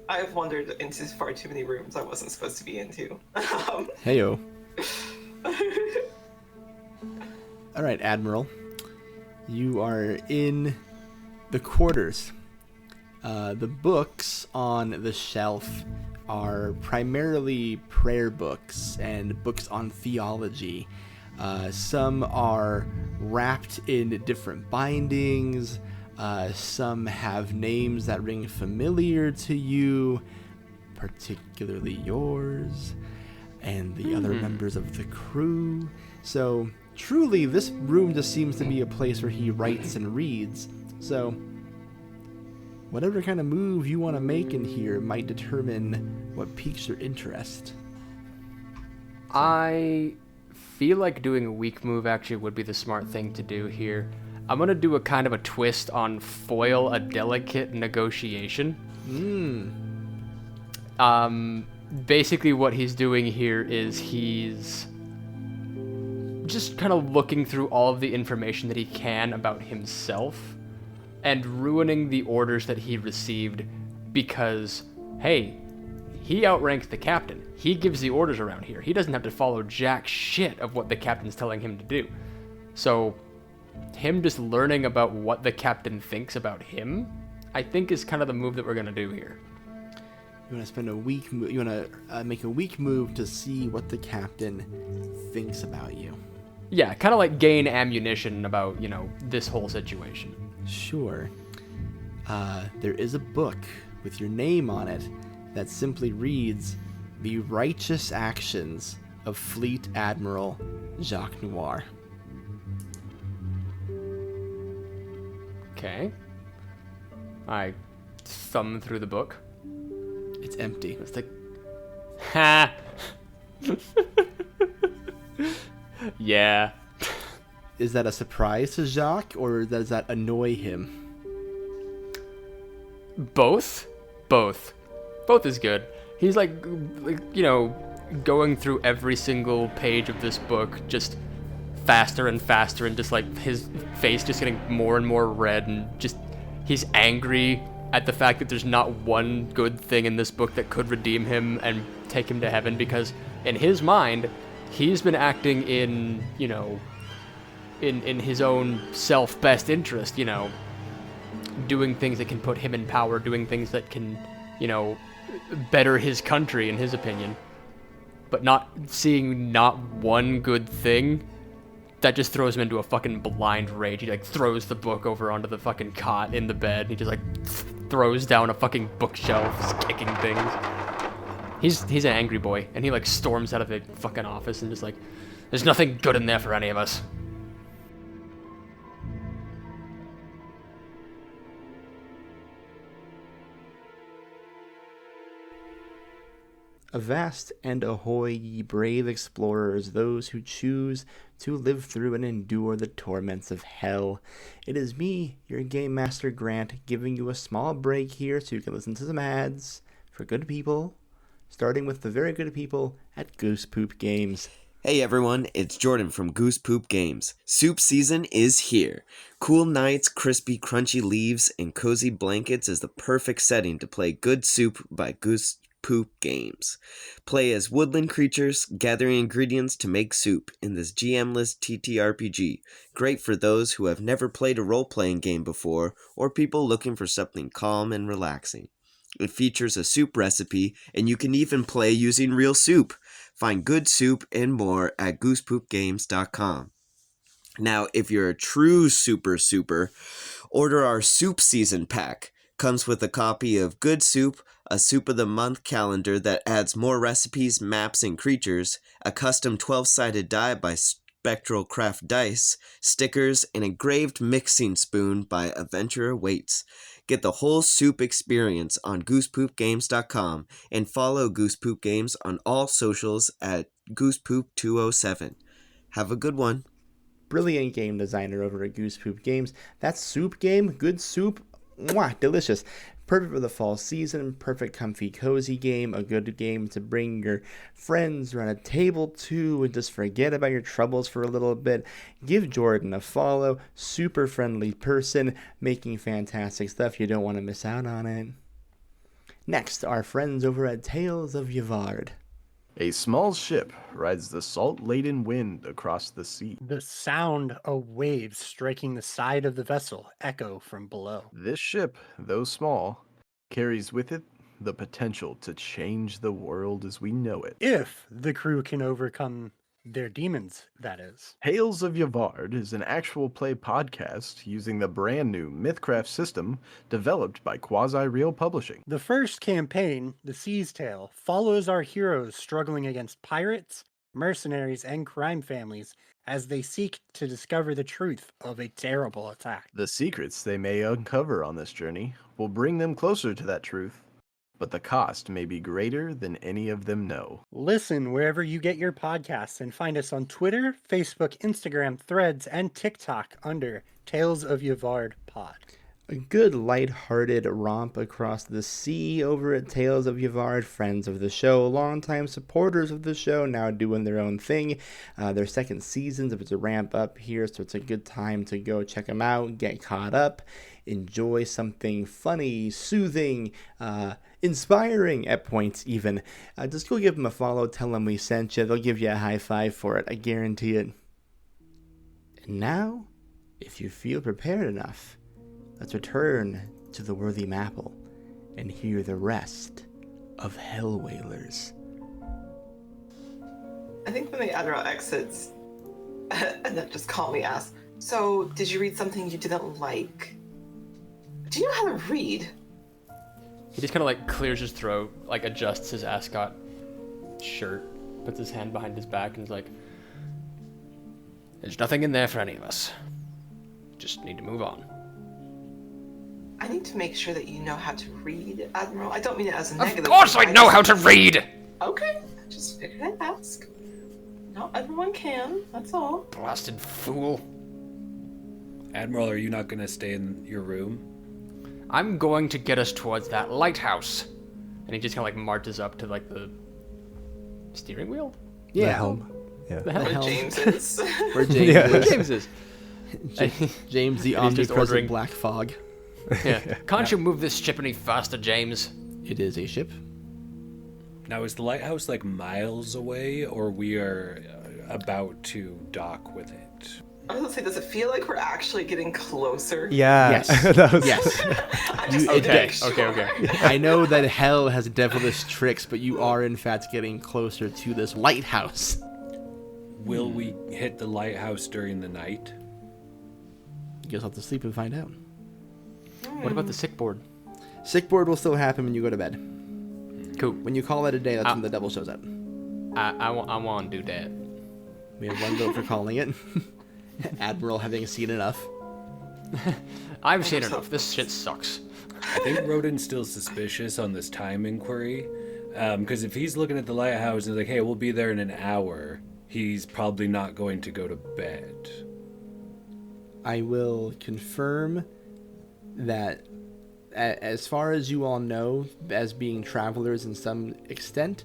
I've wandered into far too many rooms I wasn't supposed to be into. Heyo. All right, Admiral. You are in the quarters. The books on the shelf are primarily prayer books and books on theology. Some are wrapped in different bindings. Some have names that ring familiar to you, particularly yours and the other members of the crew. So truly, this room just seems to be a place where he writes and reads. So whatever kind of move you want to make in here might determine what piques your interest. I feel like doing a weak move actually would be the smart thing to do here. I'm gonna do a kind of a twist on foil a delicate negotiation. Basically what he's doing here is he's just kind of looking through all of the information that he can about himself and ruining the orders that he received because, hey, he outranked the captain. He gives the orders around here. He doesn't have to follow jack shit of what the captain's telling him to do. So him just learning about what the captain thinks about him, I think is kind of the move that we're going to do here. You want to spend a week, you want to make a week move to see what the captain thinks about you. Yeah, kind of like gain ammunition about, this whole situation. Sure. There is a book with your name on it that simply reads, The Righteous Actions of Fleet Admiral Jacques Noir. Okay. I thumb through the book. It's empty. It's like, ha! Yeah. Is that a surprise to Jacques, or does that annoy him? Both is good. He's like going through every single page of this book just faster and faster, and just like his face just getting more and more red, and just he's angry at the fact that there's not one good thing in this book that could redeem him and take him to heaven, because in his mind he's been acting in in his own self-best interest, doing things that can put him in power, doing things that can, better his country in his opinion. But not seeing not one good thing, that just throws him into a fucking blind rage. He like throws the book over onto the fucking cot in the bed. He just like throws down a fucking bookshelf, just kicking things. He's an angry boy, and he like storms out of the fucking office and just like, there's nothing good in there for any of us. Avast and ahoy, ye brave explorers, those who choose to live through and endure the torments of hell. It is me, your Game Master Grant, giving you a small break here so you can listen to some ads for good people, starting with the very good people at Goose Poop Games. Hey everyone, it's Jordan from Goose Poop Games. Soup season is here. Cool nights, crispy, crunchy leaves, and cozy blankets is the perfect setting to play good soup by Goose Poop Games. Play as woodland creatures, gathering ingredients to make soup in this GM-less TTRPG. Great for those who have never played a role-playing game before, or people looking for something calm and relaxing. It features a soup recipe, and you can even play using real soup. Find good soup and more at goosepoopgames.com. Now, if you're a true super, order our Soup Season Pack. Comes with a copy of Good Soup, a Soup of the Month calendar that adds more recipes, maps, and creatures, a custom 12-sided die by Spectral Craft Dice, stickers, and engraved mixing spoon by Adventurer Waits. Get the whole soup experience on goosepoopgames.com and follow Goose Poop Games on all socials at goosepoop207. Have a good one. Brilliant game designer over at Goose Poop Games. That soup game, good soup, mwah, delicious. Perfect for the fall season, perfect comfy cozy game, a good game to bring your friends around a table to and just forget about your troubles for a little bit. Give Jordan a follow, super friendly person, making fantastic stuff. You don't want to miss out on it. Next, our friends over at Tales of Yavard. A small ship rides the salt-laden wind across the sea. The sound of waves striking the side of the vessel echo from below. This ship, though small, carries with it the potential to change the world as we know it. If the crew can overcome their demons, that is. Tales of Yavard is an actual play podcast using the brand new Mythcraft system developed by Quasi-Real Publishing. The first campaign, The Sea's Tale, follows our heroes struggling against pirates, mercenaries, and crime families as they seek to discover the truth of a terrible attack. The secrets they may uncover on this journey will bring them closer to that truth, but the cost may be greater than any of them know. Listen wherever you get your podcasts and find us on Twitter, Facebook, Instagram, Threads, and TikTok under Tales of Yavard Pod. A good light-hearted romp across the sea over at Tales of Yavard, friends of the show, longtime supporters of the show, now doing their own thing. Their second season's about to ramp up here, so it's a good time to go check them out, get caught up, enjoy something funny, soothing, inspiring at points even. Just go give them a follow, tell them we sent you. They'll give you a high five for it, I guarantee it. And now, if you feel prepared enough, let's return to the Worthy Mapple and hear the rest of Hellwhalers. I think when the Admiral exits, Annette just calmly asks, "So, did you read something you didn't like? Do you know how to read?" He just kind of like clears his throat, like adjusts his ascot shirt, puts his hand behind his back, and is like, "There's nothing in there for any of us. Just need to move on." I need to make sure that you know how to read, Admiral. I don't mean it as a negative. Of course I know how to read! Okay, just figured I'd ask. Not everyone can, that's all. Blasted fool. Admiral, are you not going to stay in your room? I'm going to get us towards that lighthouse. And he just kind of like marches up to like the steering wheel? Yeah. The helm. Yeah. The helm. Where helm. James is. Where James Yeah. Where is. James is. James, the And he's just omnipresent ordering- black fog. Yeah. Can't you move this ship any faster, James? It is a ship. Now, is the lighthouse like miles away, or we are about to dock with it? I was gonna say, does it feel like we're actually getting closer? Yeah. Yes. That was- Yes. I just need to Okay, make sure. okay. I know that hell has devilish tricks, but you are in fact getting closer to this lighthouse. Will we hit the lighthouse during the night? You guys have to sleep and find out. What about the sick board? Sick board will still happen when you go to bed. Cool. When you call it a day, that's when the devil shows up. I want to do that. We have one vote for calling it. Admiral having seen enough. I've seen enough. This shit sucks. I think Roaden's still suspicious on this time inquiry. Because if he's looking at the lighthouse and like, hey, we'll be there in an hour, he's probably not going to go to bed. I will confirm that as far as you all know, as being travelers in some extent,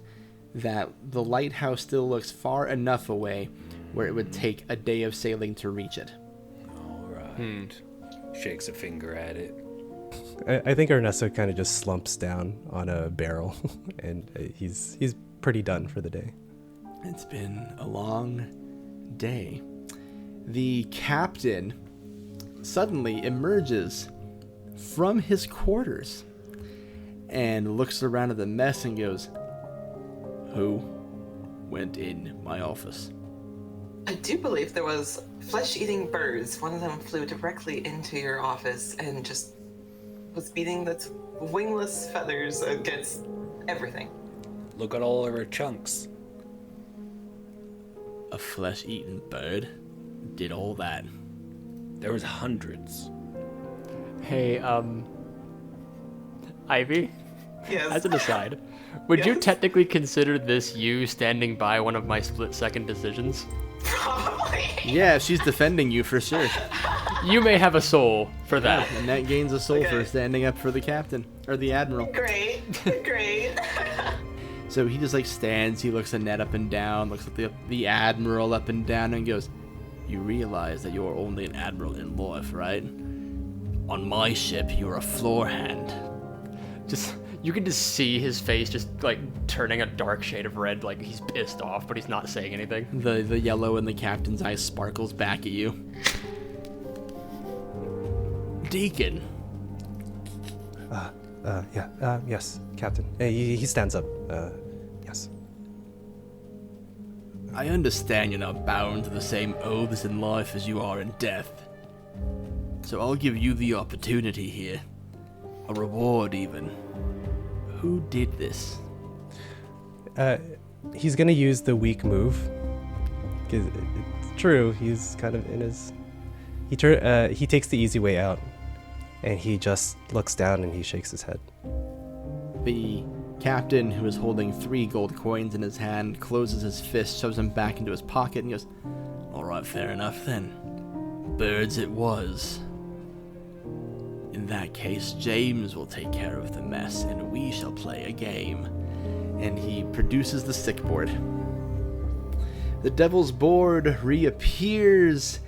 that the lighthouse still looks far enough away where it would take a day of sailing to reach it. All right. Shakes a finger at it. I think Ernesto kind of just slumps down on a barrel, and he's pretty done for the day. It's been a long day. The captain suddenly emerges from his quarters and looks around at the mess and goes, "Who went in my office?" I do believe there was flesh-eating birds. One of them flew directly into your office and just was beating its wingless feathers against everything. Look at all of our chunks. A flesh-eating bird did all that. There was hundreds. Hey, Ivy, Yes. as an aside, would you Yes. technically consider this you standing by one of my split-second decisions? Probably. Yeah, she's defending you for sure. You may have a soul for that. And that gains a soul for Okay. standing up for the captain, or the admiral. Great. Great. So he just like stands, he looks at Ned up and down, looks at the admiral up and down, and goes, "You realize that you're only an admiral in life, right? On my ship, you're a floor hand." Just you can just see his face just like turning a dark shade of red, like he's pissed off, but he's not saying anything. The yellow in the captain's eye sparkles back at you. Deacon. Yes, Captain. He stands up. Yes. I understand you're not bound to the same oaths in life as you are in death. So I'll give you the opportunity here. A reward, even. Who did this? He's gonna use the weak move. 'Cause it's true, he's kind of in his. He takes the easy way out, and he just looks down and he shakes his head. The captain, who is holding 3 gold coins in his hand, closes his fist, shoves them back into his pocket, and goes, "Alright, fair enough then. Birds it was. In that case, James will take care of the mess, and we shall play a game." And he produces the sick board. The devil's board reappears,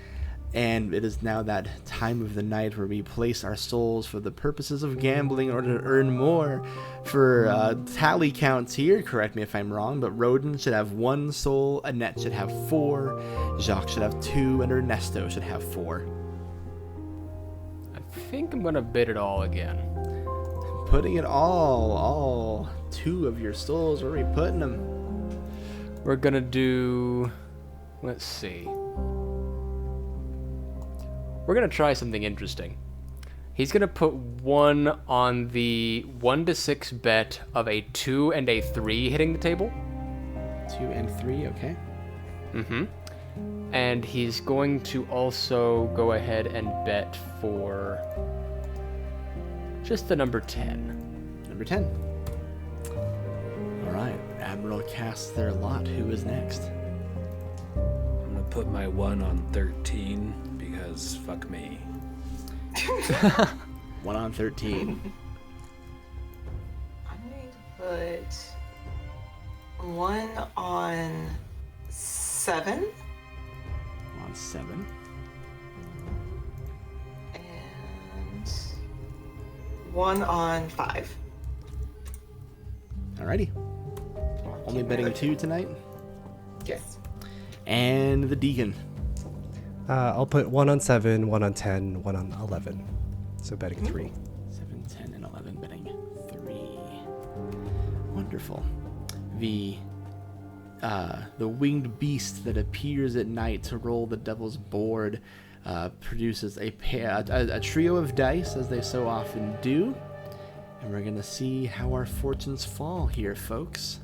and it is now that time of the night where we place our souls for the purposes of gambling in order to earn more. For tally counts here, correct me if I'm wrong, but Roaden should have 1 soul, Annette should have 4, Jacques should have 2, and Ernesto should have 4. think I'm gonna bid it all again. Putting it all 2 of your souls. Where are we putting them? We're gonna do... Let's see. We're gonna try something interesting. He's gonna put 1 on the 1 to 6 bet of a 2 and a 3 hitting the table. 2 and 3, okay. Mm-hmm. And he's going to also go ahead and bet for just the number 10. Number 10. All right. Admiral casts their lot. Who is next? I'm gonna put my 1 on 13 because fuck me. 1 on 13. I'm going to put 1 on 7. On 7. And 1 on 5. Alrighty. Only betting 2 tonight. Yes. And the Deacon. I'll put 1 on 7, 1 on 10, 1 on 11. So betting 3. 7, 10, and 11 betting 3. Wonderful. The winged beast that appears at night to roll the devil's board produces a trio of dice, as they so often do. And we're going to see how our fortunes fall here, folks.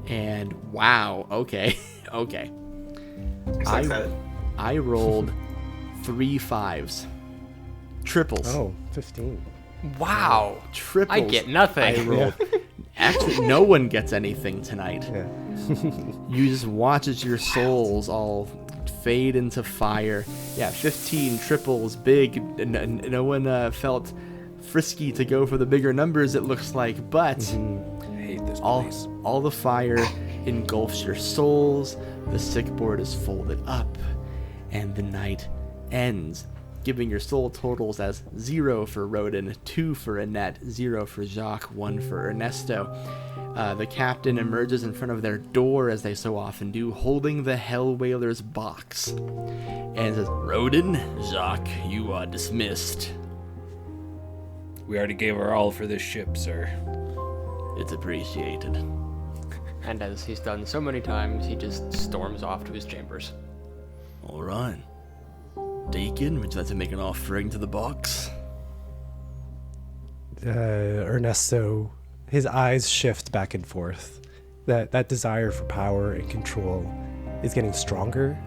And wow, okay, okay. I'm so excited. I rolled 3 5s. Triples. Oh, 15. Wow. Triples. I get nothing. I rolled. Actually, no one gets anything tonight. Yeah. You just watch as your souls all fade into fire. Yeah, 15 triples, big. No one felt frisky to go for the bigger numbers, it looks like, but I hate this place. all the fire engulfs your souls, the sick board is folded up, and the night ends, giving your soul totals as 0 for Roaden, 2 for Annette, 0 for Jacques, 1 for Ernesto. The captain emerges in front of their door, as they so often do, holding the Hellwhalers box, and says, "Roaden, Jacques, you are dismissed. We already gave our all for this ship, sir. It's appreciated." And as he's done so many times, he just storms off to his chambers. All right. Deacon, would you like to make an offering to the box? Ernesto, his eyes shift back and forth. That desire for power and control is getting stronger,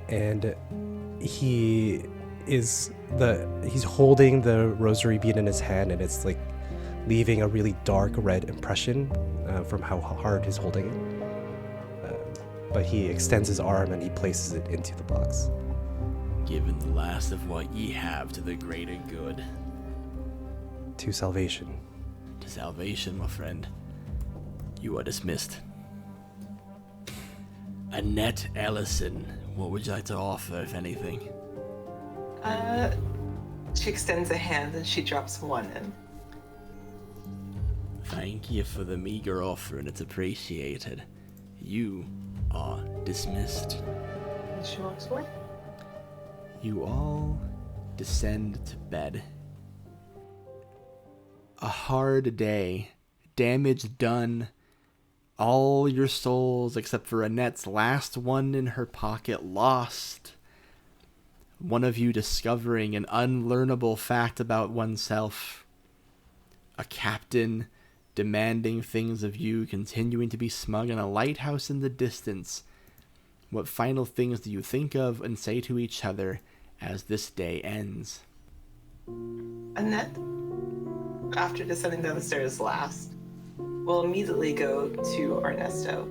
and he's holding the rosary bead in his hand, and it's like leaving a really dark red impression from how hard he's holding it. But he extends his arm and he places it into the box. Given the last of what ye have to the greater good. To salvation. To salvation, my friend. You are dismissed. Annette Ellison, what would you like to offer, if anything? She extends a hand and she drops 1 in. Thank you for the meager offer, and it's appreciated. You are dismissed. And she walks away. You all descend to bed. A hard day. Damage done. All your souls, except for Annette's last one in her pocket, lost. One of you discovering an unlearnable fact about oneself. A captain demanding things of you, continuing to be smug in a lighthouse in the distance. What final things do you think of and say to each other as this day ends? Annette, after descending down the stairs last, will immediately go to Ernesto.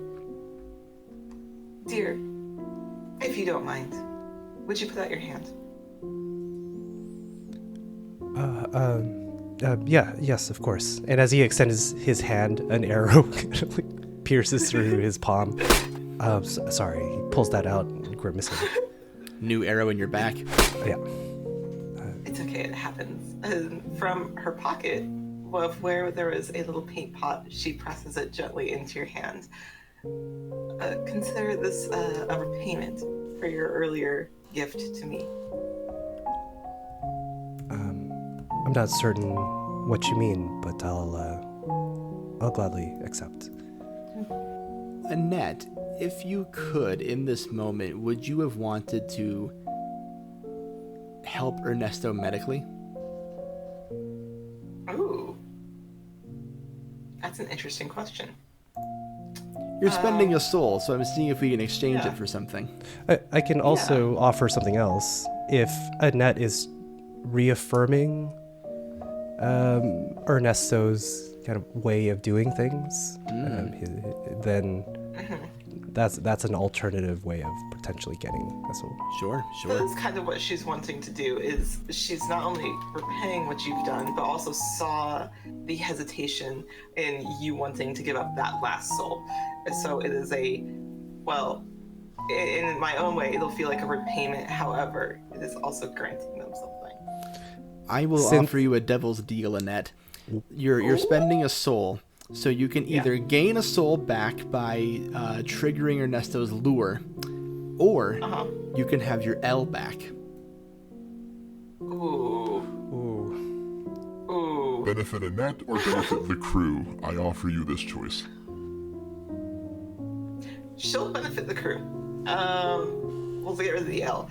Dear, if you don't mind, would you put out your hand? Yes, of course. And as he extends his hand, an arrow pierces through his palm. Sorry, he pulls that out, grimacing. New arrow in your back. Yeah. It's okay, it happens. From her pocket, where there was a little paint pot, she presses it gently into your hand. Consider this a repayment for your earlier gift to me. I'm not certain what you mean, but I'll gladly accept. Annette, if you could, in this moment, would you have wanted to help Ernesto medically? Ooh. That's an interesting question. You're spending a soul, so I'm seeing if we can exchange it for something. I can also offer something else. If Annette is reaffirming Ernesto's kind of way of doing things, then that's an alternative way of potentially getting a soul. Sure. That's kind of what she's wanting to do, is she's not only repaying what you've done, but also saw the hesitation in you wanting to give up that last soul. And so it is in my own way, it'll feel like a repayment. However, it is also granting them something. I will offer you a devil's deal, Annette. You're spending a soul, so you can either gain a soul back by triggering Ernesto's lure, or you can have your L back. Ooh. Benefit Annette or benefit the crew? I offer you this choice. She'll benefit the crew. We'll get rid of the L.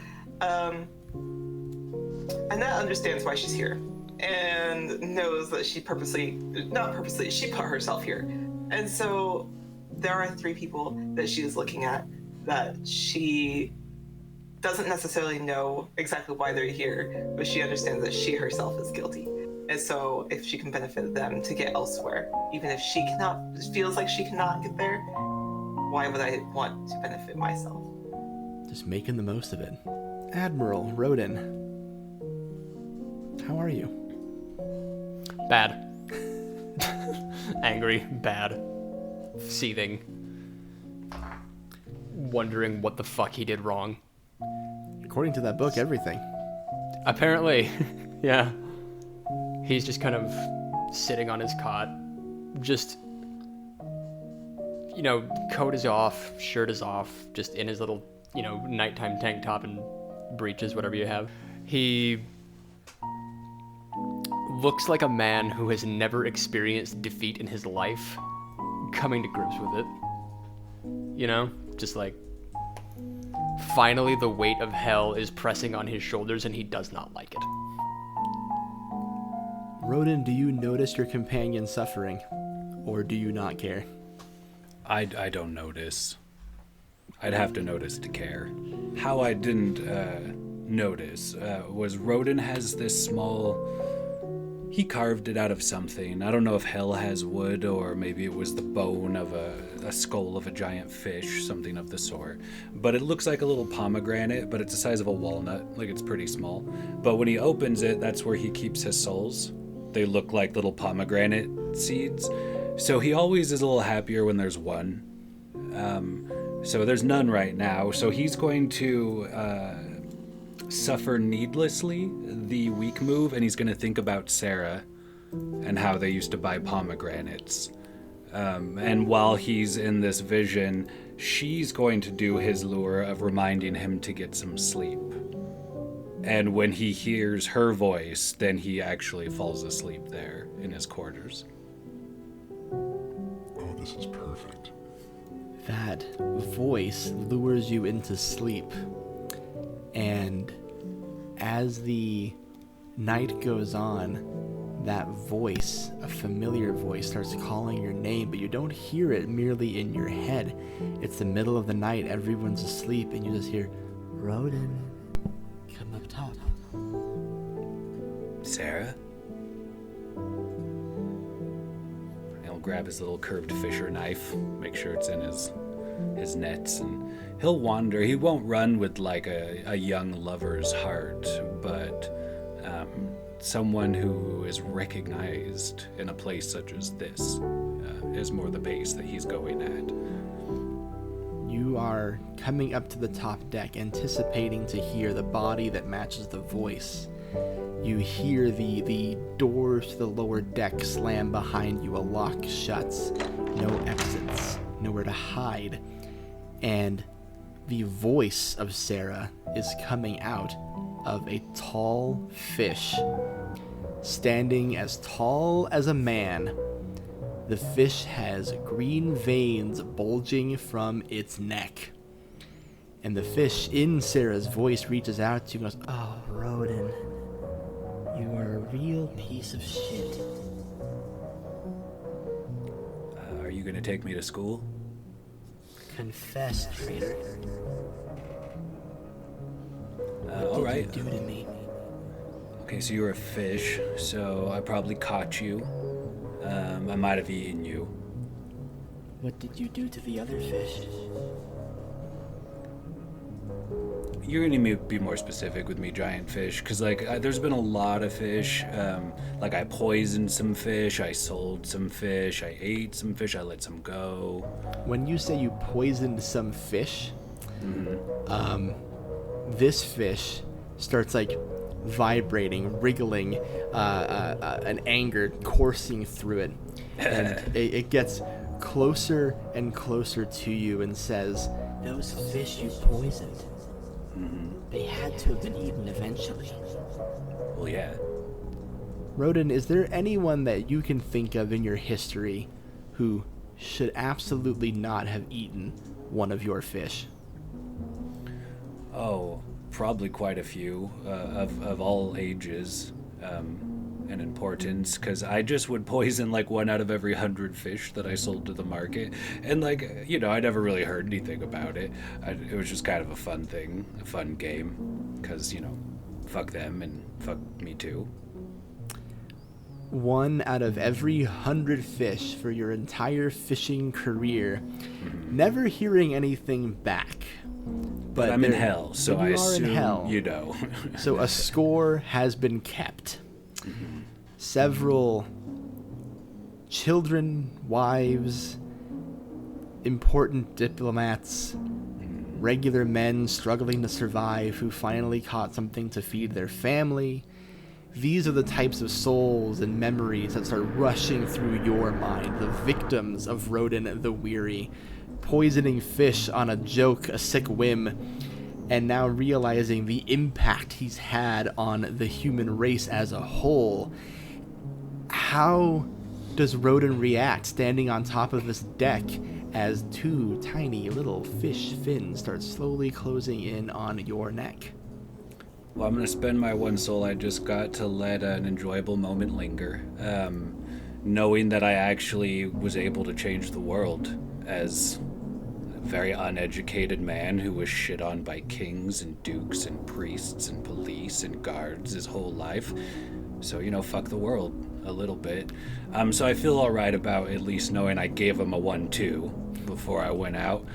Annette understands why she's here and knows that she put herself here. And so there are 3 people that she is looking at that she doesn't necessarily know exactly why they're here, but she understands that she herself is guilty. And so if she can benefit them to get elsewhere, even if she feels like she cannot get there, why would I want to benefit myself? Just making the most of it. Admiral Roaden, how are you? Bad. Angry, bad, seething, wondering what the fuck he did wrong. According to that book, everything. Apparently, yeah. He's just kind of sitting on his cot, just, coat is off, shirt is off, just in his little, nighttime tank top and breeches, whatever you have. He looks like a man who has never experienced defeat in his life, coming to grips with it. Just like, finally the weight of hell is pressing on his shoulders and he does not like it. Roaden, do you notice your companion suffering, or do you not care? I don't notice. I'd have to notice to care. How I didn't notice was Roaden has this small... He carved it out of something. I don't know if hell has wood, or maybe it was the bone of a skull of a giant fish, something of the sort. But it looks like a little pomegranate, but it's the size of a walnut. Like, it's pretty small. But when he opens it, that's where he keeps his souls. They look like little pomegranate seeds. So he always is a little happier when there's one. So there's none right now. So he's going to suffer needlessly the weak move, and he's going to think about Sarah and how they used to buy pomegranates. And while he's in this vision, she's going to do his lure of reminding him to get some sleep. And when he hears her voice, then he actually falls asleep there in his quarters. Oh, this is perfect. That voice lures you into sleep. And as the night goes on, that voice, a familiar voice, starts calling your name, but you don't hear it merely in your head. It's the middle of the night, everyone's asleep, and you just hear, Roaden, come up top. Sarah? He'll grab his little curved fisher knife, make sure it's in his nets, and he'll wander. He won't run with like a young lover's heart, but someone who is recognized in a place such as this is more the pace that he's going at. You are coming up to the top deck, anticipating to hear the body that matches the voice. You hear the doors to the lower deck slam behind you, a lock shuts, no exits, nowhere to hide. And the voice of Sarah is coming out of a tall fish, standing as tall as a man. The fish has green veins bulging from its neck. And the fish, in Sarah's voice, reaches out to you and goes, "Oh, Roaden, you are a real piece of shit." Are you gonna take me to school? Confess, traitor. All right. What did you do to me? Okay, so you're a fish, so I probably caught you. I might have eaten you. What did you do to the other fish? You're gonna be more specific with me, giant fish, because there's been a lot of fish. Like I poisoned some fish, I sold some fish, I ate some fish, I let some go. When you say you poisoned some fish, this fish starts like vibrating, wriggling, an anger coursing through it, and it gets closer and closer to you and says, "Those fish you poisoned, they had to have been eaten eventually." Well, yeah. Roaden, is there anyone that you can think of in your history who should absolutely not have eaten one of your fish? Oh, probably quite a few, of all ages and importance, because I just would poison like 1 out of every 100 fish that I sold to the market. And I never really heard anything about it. It was just kind of a fun thing, a fun game, because, fuck them and fuck me too. 1 out of every 100 fish for your entire fishing career, never hearing anything back. But I'm in hell, so I assume in hell. you know. So a score has been kept. Several children, wives, important diplomats, regular men struggling to survive who finally caught something to feed their family. These are the types of souls and memories that start rushing through your mind, the victims of Roaden the Weary, poisoning fish on a joke, a sick whim, and now realizing the impact he's had on the human race as a whole. How does Roaden react standing on top of this deck as 2 tiny little fish fins start slowly closing in on your neck? Well, I'm going to spend my 1 soul I just got to let an enjoyable moment linger, knowing that I actually was able to change the world as a very uneducated man who was shit on by kings and dukes and priests and police and guards his whole life. So, fuck the world a little bit. So I feel all right about at least knowing I gave him a 1-2 before I went out.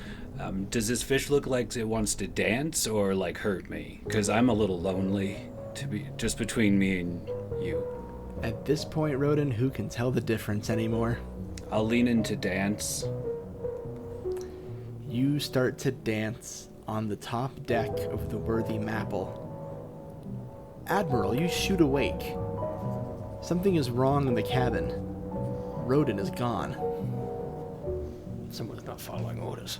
Does this fish look like it wants to dance or hurt me? Because I'm a little lonely, to be just between me and you. At this point, Roaden, who can tell the difference anymore? I'll lean into dance. You start to dance on the top deck of the Worthy Mapple. Admiral, you shoot awake. Something is wrong in the cabin. Roaden is gone. Someone's not following orders.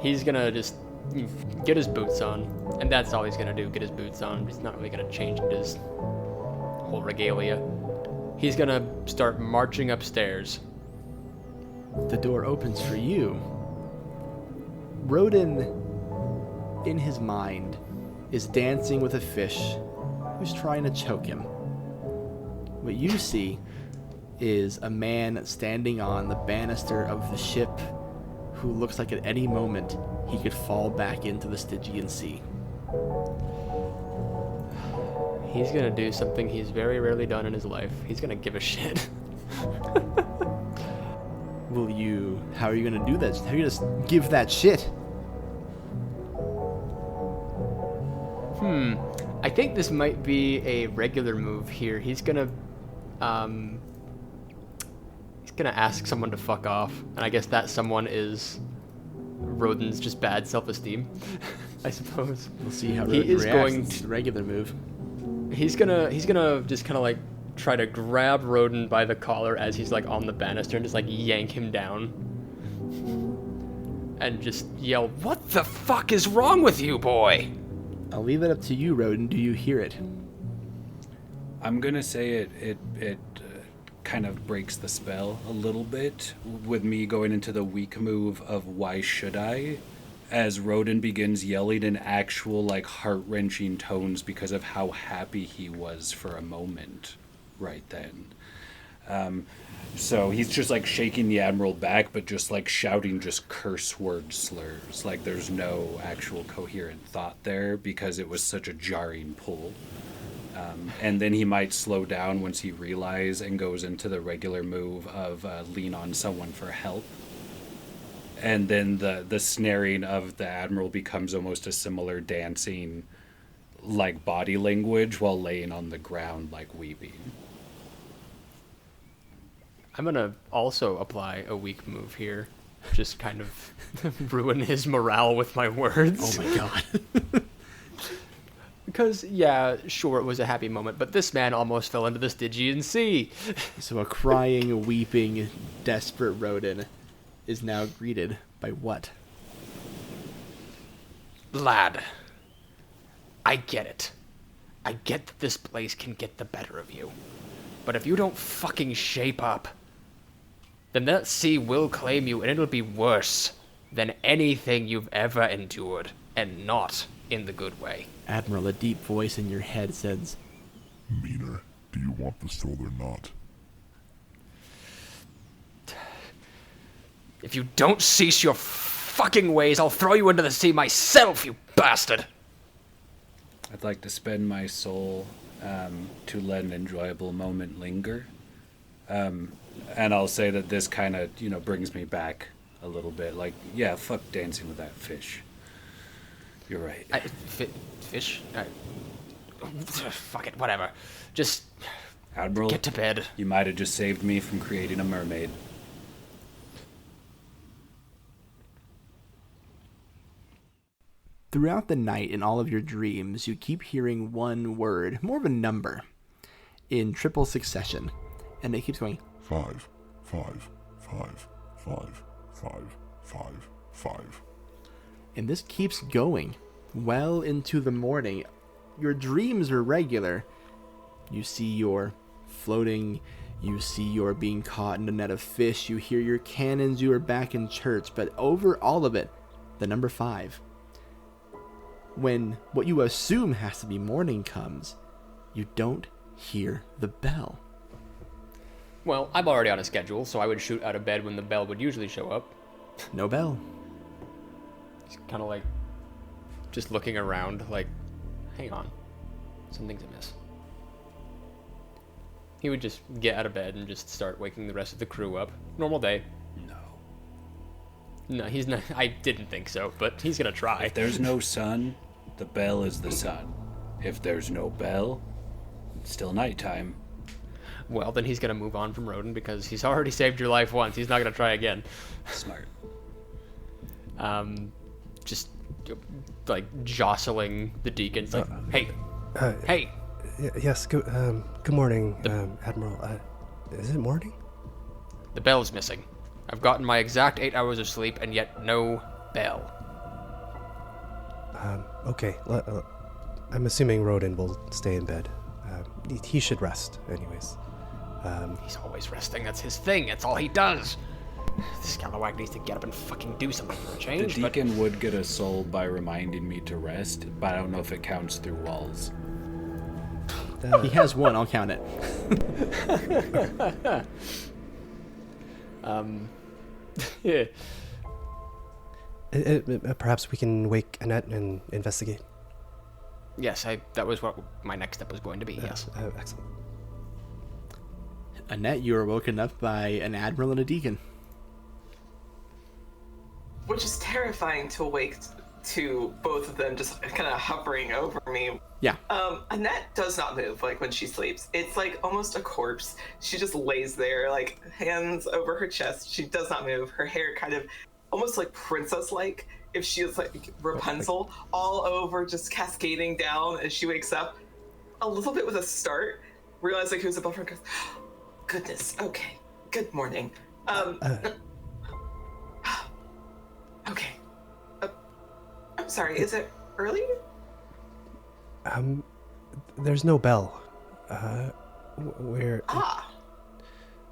He's gonna just get his boots on, and that's all he's gonna do, get his boots on. He's not really gonna change into his whole regalia. He's gonna start marching upstairs. The door opens for you. Roaden, in his mind, is dancing with a fish who's trying to choke him. What you see is a man standing on the banister of the ship who looks like at any moment he could fall back into the Stygian Sea. He's gonna do something he's very rarely done in his life. He's gonna give a shit. How are you gonna do that? How are you gonna give that shit? I think this might be a regular move here. He's gonna ask someone to fuck off, and I guess that someone is Roaden's just bad self-esteem, I suppose. We'll see how He Roaden is reacts. going It's a regular move. He's gonna just kind of try to grab Roaden by the collar as he's on the banister and just yank him down. and just yell, "What the fuck is wrong with you, boy?" I'll leave it up to you, Roaden. Do you hear it? I'm gonna say it kind of breaks the spell a little bit with me going into the weak move of why should I, as Roaden begins yelling in actual like heart-wrenching tones because of how happy he was for a moment right then. So he's just like shaking the Admiral back, but just like shouting just curse word slurs. Like there's no actual coherent thought there because it was such a jarring pull. And then he might slow down once he realizes and goes into the regular move of lean on someone for help. And then the snaring of the Admiral becomes almost a similar dancing, like body language while laying on the ground, like weeping. I'm gonna also apply a weak move here. Just kind of ruin his morale with my words. Oh my god. Because, yeah, sure, it was a happy moment, but this man almost fell into the Stygian Sea. So a crying, weeping, desperate Roaden is now greeted by what? Lad, I get it. I get that this place can get the better of you. But if you don't fucking shape up, then that sea will claim you, and it'll be worse than anything you've ever endured, and not in the good way. Admiral, a deep voice in your head says, Meaner, do you want the soul or not? If you don't cease your fucking ways, I'll throw you into the sea myself, you bastard! I'd like to spend my soul to let an enjoyable moment linger. And I'll say that this kind of, brings me back a little bit. Like, yeah, fuck dancing with that fish. You're right. Fish? Fuck it, whatever. Just Admiral, get to bed. You might have just saved me from creating a mermaid. Throughout the night in all of your dreams, you keep hearing one word, more of a number, in triple succession. And it keeps going, 5, 5, 5, 5, 5, 5, 5. and this keeps going well into the morning. Your dreams are regular. You see you're floating. You see you're being caught in a net of fish. You hear your cannons. You are back in church. But over all of it, the number 5. When what you assume has to be morning comes, you don't hear the bell. Well, I'm already on a schedule, so I would shoot out of bed when the bell would usually show up. No bell. It's kind of like just looking around, like, hang on, something's amiss. He would just get out of bed and just start waking the rest of the crew up. Normal day. No, he's not. I didn't think so, but he's gonna try. If there's no sun, the bell is the sun. If there's no bell, it's still nighttime. Well, then he's gonna move on from Roaden because he's already saved your life once. He's not gonna try again. Smart. Just like jostling the Deacon. It's like, hey. Yes. Good morning, Admiral. Is it morning? The bell's missing. I've gotten my exact 8 hours of sleep, and yet no bell. Okay. I'm assuming Roaden will stay in bed. He should rest, anyways. He's always resting. That's his thing. That's all he does. This scalawag needs to get up and fucking do something for a change. The Deacon would get a soul by reminding me to rest, but I don't know if it counts through walls. He has one. I'll count it. Yeah. Perhaps we can wake Annette and investigate. Yes, that was what my next step was going to be, yes. Excellent. Annette, you are woken up by an Admiral and a Deacon. Which is terrifying to awake to both of them just kind of hovering over me. Yeah. Annette does not move like when she sleeps. It's like almost a corpse. She just lays there, like hands over her chest. She does not move. Her hair kind of almost like princess-like, if she was like Rapunzel, all over, just cascading down as she wakes up. A little bit with a start, realizing who's above her, goes, goodness, okay, good morning. Okay. sorry, is it early? There's no bell. We're...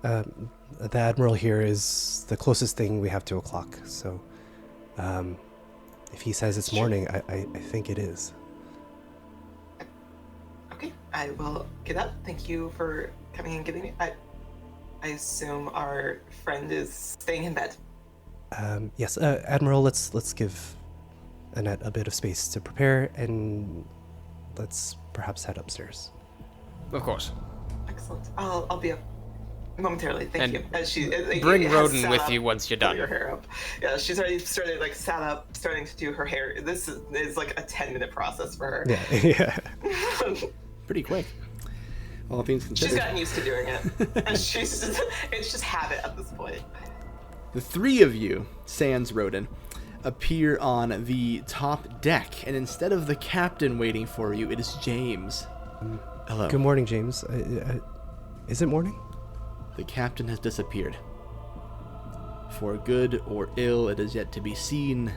the Admiral here is the closest thing we have to 2:00, so... if he says it's morning, I think it is. Okay, I will get up. Thank you for coming and getting me. I assume our friend is staying in bed. Yes, Admiral, let's give Annette a bit of space to prepare, and let's perhaps head upstairs. Of course. Excellent. I'll be up momentarily. Thank you. As she bring has Roaden sat with up, you once you're done. Your hair up. Yeah, she's already started sat up, starting to do her hair. This is like a 10-minute process for her. Yeah. Pretty quick. All things considered. She's gotten used to doing it. And it's just habit at this point. The three of you, sans Roaden, appear on the top deck, and instead of the captain waiting for you, it is James. Hello. Good morning, James. Is it morning? The captain has disappeared. For good or ill, it is yet to be seen,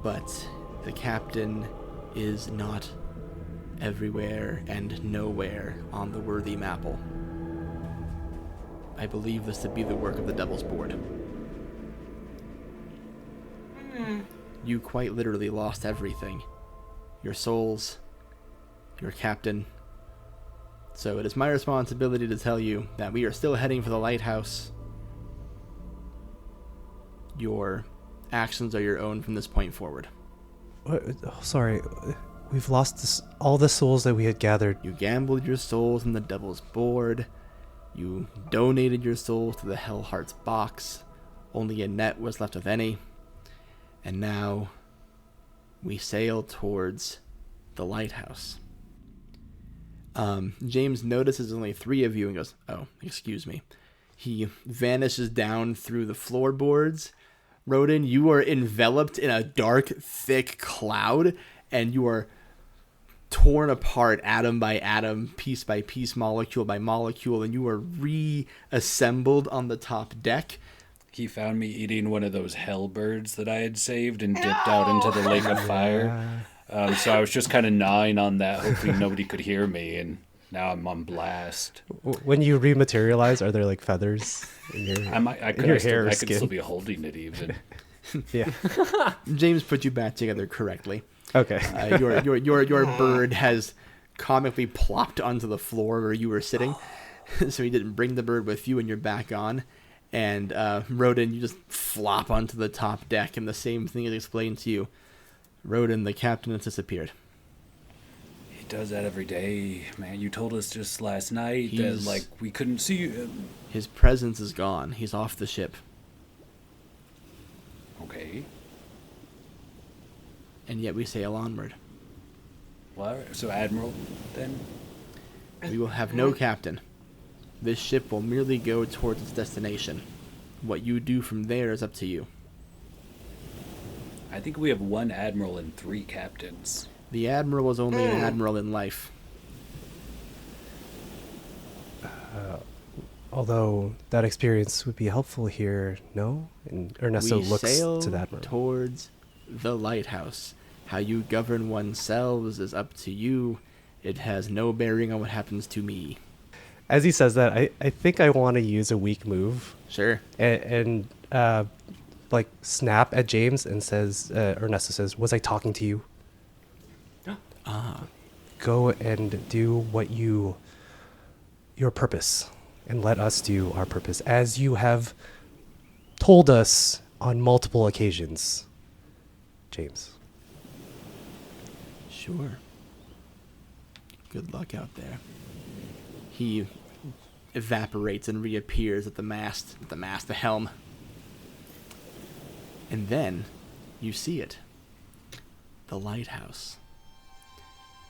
but the captain is not everywhere and nowhere on the Worthy Mapple. I believe this to be the work of the Devil's Board. You quite literally lost everything. Your souls, your captain. So it is my responsibility to tell you that we are still heading for the lighthouse. Your actions are your own from this point forward. Sorry, we've lost all the souls that we had gathered. You gambled your souls in the Devil's Board. You donated your souls to the Hellheart's box. Only Annette was left with any. And now we sail towards the lighthouse. James notices only three of you and goes, "Oh, excuse me." He vanishes down through the floorboards. Roaden, you are enveloped in a dark, thick cloud, and you are torn apart atom by atom, piece by piece, molecule by molecule, and you are reassembled on the top deck. He found me eating one of those hell birds that I had saved and dipped out into the lake of fire. So I was just kind of gnawing on that, hoping nobody could hear me, and now I'm on blast. When you rematerialize, are there like feathers in your, I could still be holding it even. Yeah. James put you back together correctly. Okay. Your bird has comically plopped onto the floor where you were sitting, so he didn't bring the bird with you, and you're back on. And Roaden, you just flop onto the top deck, and the same thing is explained to you. Roaden, the captain, has disappeared. He does that every day, man. You told us just last night that we couldn't see you. His presence is gone. He's off the ship. Okay. And yet we sail onward. Well, so Admiral, then? We will have no captain. This ship will merely go towards its destination. What you do from there is up to you. I think we have one Admiral and 3 captains. The Admiral is only an Admiral in life. Although that experience would be helpful here, no? And Ernesto looks to the Admiral. Towards the lighthouse. How you govern oneself is up to you. It has no bearing on what happens to me. As he says that, I think I want to use a weak move. Sure. And snap at James and says, Ernesto says, "Was I talking to you?" Go and do what your purpose, and let us do our purpose, as you have told us on multiple occasions, James. Sure. Good luck out there. He evaporates and reappears at the helm. And then you see it. The lighthouse.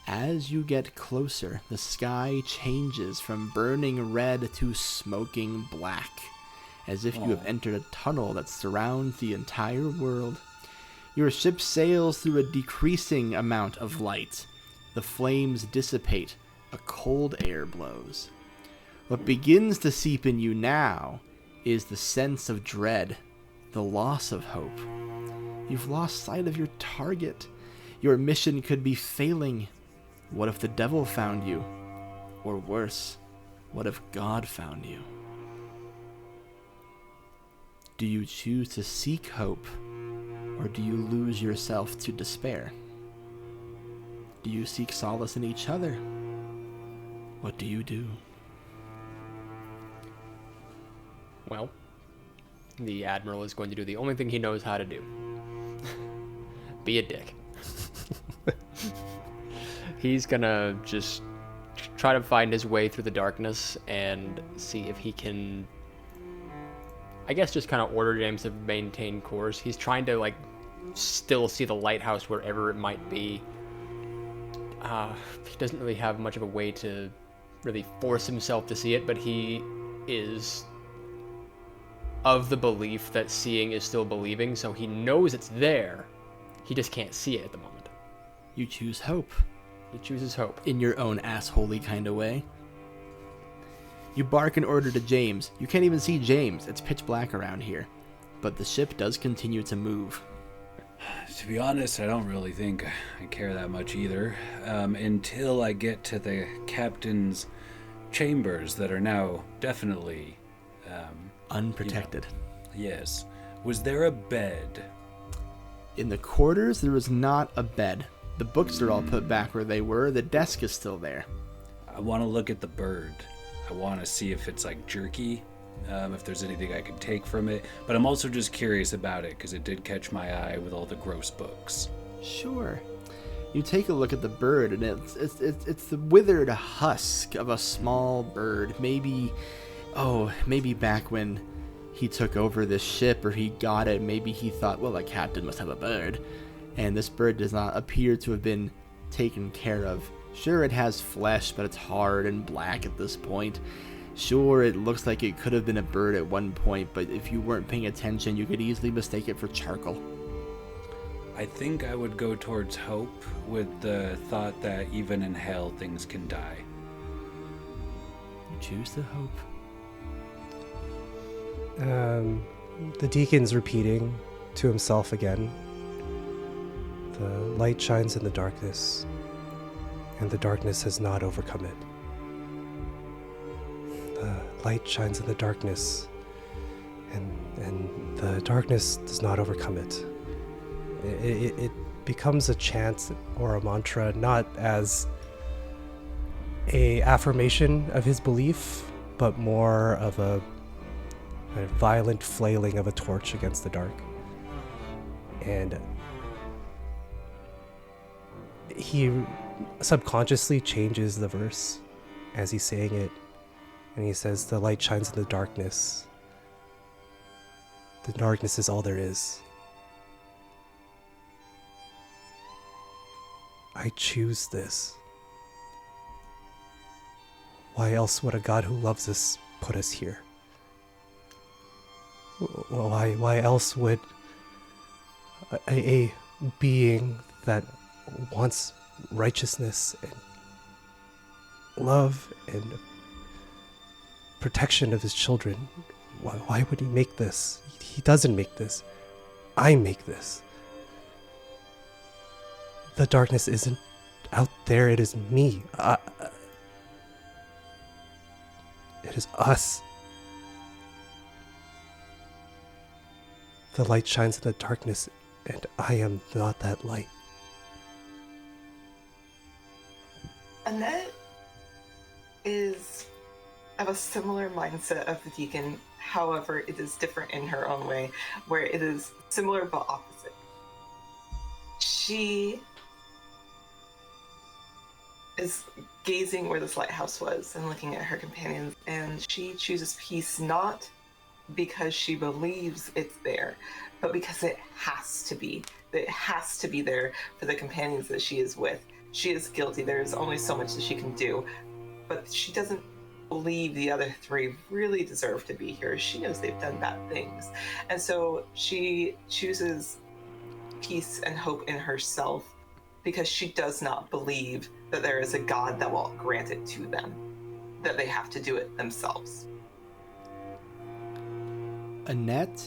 As you get closer, the sky changes from burning red to smoking black, as if you have entered a tunnel that surrounds the entire world. Your ship sails through a decreasing amount of light. The flames dissipate. A cold air blows. What begins to seep in you now is the sense of dread, the loss of hope. You've lost sight of your target. Your mission could be failing. What if the devil found you? Or worse, what if God found you? Do you choose to seek hope, or do you lose yourself to despair? Do you seek solace in each other? What do you do? Well, the Admiral is going to do the only thing he knows how to do. Be a dick. He's gonna just try to find his way through the darkness and see if he can, I guess, just kind of order James to maintain course. He's trying to, like, still see the lighthouse wherever it might be. He doesn't really have much of a way to really force himself to see it, but he is of the belief that seeing is still believing, so he knows it's there. He just can't see it at the moment. You choose hope. He chooses hope. In your own assholey kind of way. You bark an order to James. You can't even see James. It's pitch black around here. But the ship does continue to move. To be honest, I don't really think I care that much either. Until I get to the captain's chambers that are now definitely... unprotected. Yes. Was there a bed? In the quarters, there was not a bed. The books are all put back where they were. The desk is still there. I want to look at the bird. I want to see if it's like jerky, if there's anything I can take from it. But I'm also just curious about it because it did catch my eye with all the gross books. Sure. You take a look at the bird, and it's the withered husk of a small bird. Maybe back when he took over this ship or he got it, maybe he thought, well, the captain must have a bird. And this bird does not appear to have been taken care of. Sure, it has flesh, but it's hard and black at this point. Sure, it looks like it could have been a bird at one point, but if you weren't paying attention, you could easily mistake it for charcoal. I think I would go towards hope with the thought that even in hell, things can die. You choose to hope. The Deacon's repeating to himself again. The light shines in the darkness, and the darkness has not overcome it. The light shines in the darkness, and the darkness does not overcome it. It becomes a chant or a mantra, not as a affirmation of his belief, but more of a violent flailing of a torch against the dark. And he subconsciously changes the verse as he's saying it, and he says, the light shines in the darkness. The darkness is all there is. I choose this. Why else would a God who loves us put us here? Why else would a being that wants righteousness and love and protection of his children, why would he make this? He doesn't make this. I make this. The darkness isn't out there, it is me. It is us. The light shines in the darkness, and I am not that light. Annette is of a similar mindset of the Deacon, however, it is different in her own way, where it is similar but opposite. She is gazing where this lighthouse was and looking at her companions, and she chooses peace not because she believes it's there, but because it has to be. It has to be there for the companions that she is with. She is guilty. There is only so much that she can do, but she doesn't believe the other three really deserve to be here. She knows they've done bad things, and so she chooses peace and hope in herself because she does not believe that there is a God that will grant it to them, that they have to do it themselves. Annette,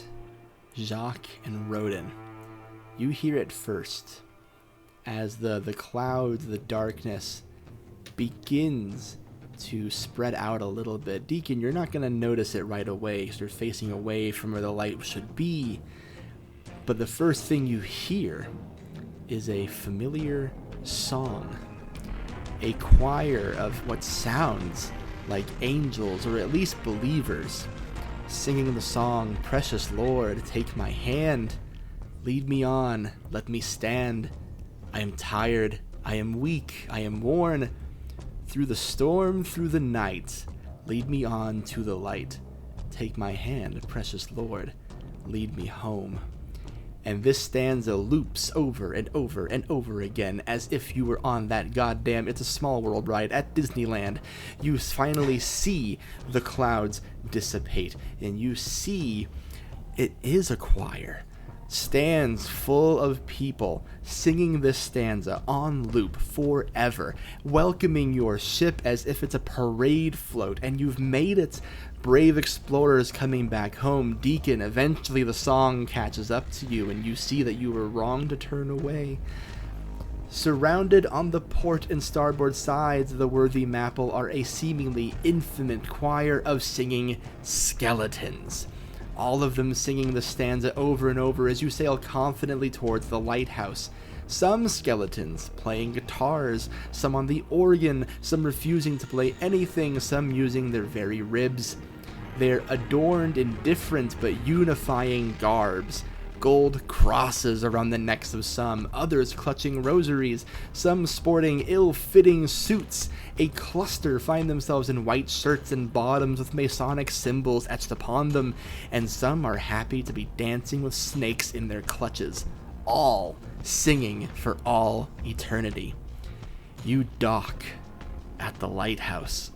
Jacques, and Roaden. You hear it first as the clouds, the darkness begins to spread out a little bit. Deacon, you're not going to notice it right away because you're facing away from where the light should be. But the first thing you hear is a familiar song. A choir of what sounds like angels, or at least believers, singing the song, "Precious Lord, take my hand. Lead me on, let me stand. I am tired, I am weak, I am worn. Through the storm, through the night, lead me on to the light. Take my hand, precious Lord, lead me home." And this stanza loops over and over and over again, as if you were on that goddamn It's a Small World ride at Disneyland. You finally see the clouds dissipate, and you see it is a choir. Stands full of people singing this stanza on loop forever, welcoming your ship as if it's a parade float, and you've made it. Brave explorers coming back home. Deacon, eventually the song catches up to you, and you see that you were wrong to turn away. Surrounded on the port and starboard sides of the Worthy Mapple are a seemingly infinite choir of singing skeletons. All of them singing the stanza over and over as you sail confidently towards the lighthouse. Some skeletons playing guitars, some on the organ, some refusing to play anything, some using their very ribs. They're adorned in different but unifying garbs. Gold crosses around the necks of some, others clutching rosaries, some sporting ill-fitting suits. A cluster find themselves in white shirts and bottoms with Masonic symbols etched upon them, and some are happy to be dancing with snakes in their clutches, all singing for all eternity. You dock at the lighthouse.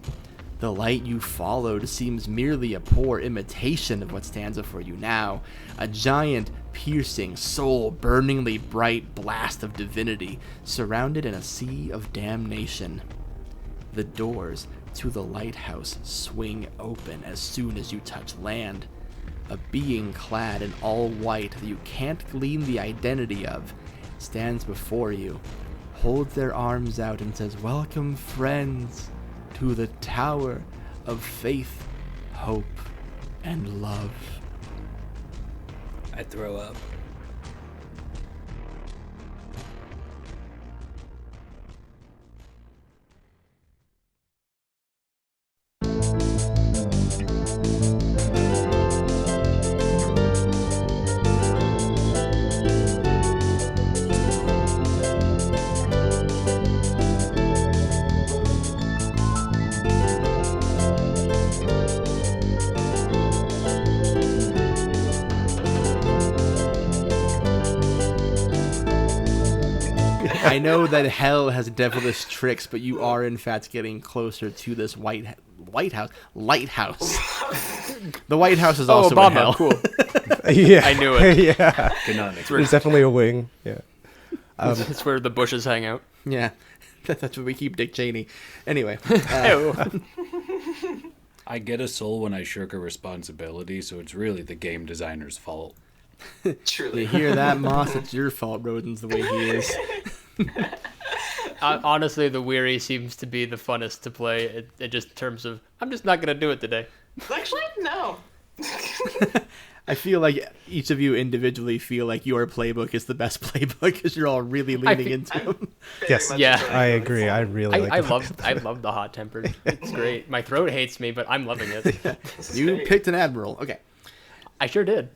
The light you followed seems merely a poor imitation of what stands before you now, a giant, piercing, soul-burningly bright blast of divinity, surrounded in a sea of damnation. The doors to the lighthouse swing open as soon as you touch land. A being clad in all white that you can't glean the identity of stands before you, holds their arms out and says, "Welcome, friends, to the Tower of Faith, Hope, and Love." I throw up. I know that hell has devilish tricks, but you are in fact getting closer to this lighthouse. The White House is also in hell. Cool. Yeah, I knew it. Yeah, there's definitely a wing. Yeah, It's where the bushes hang out. Yeah, that's where we keep Dick Cheney. Anyway, I get a soul when I shirk a responsibility, so it's really the game designer's fault. Truly. you hear that, Moss? It's your fault. Roden's the way he is. Honestly, the Weary seems to be the funnest to play. It just in terms of, I'm just not going to do it today. Actually, no. I feel like each of you individually feel like your playbook is the best playbook because you're all really leaning into them. Yes, Yeah. I agree. I really like. I love the hot tempered. It's great. My throat hates me, but I'm loving it. You picked an Admiral. Okay. I sure did.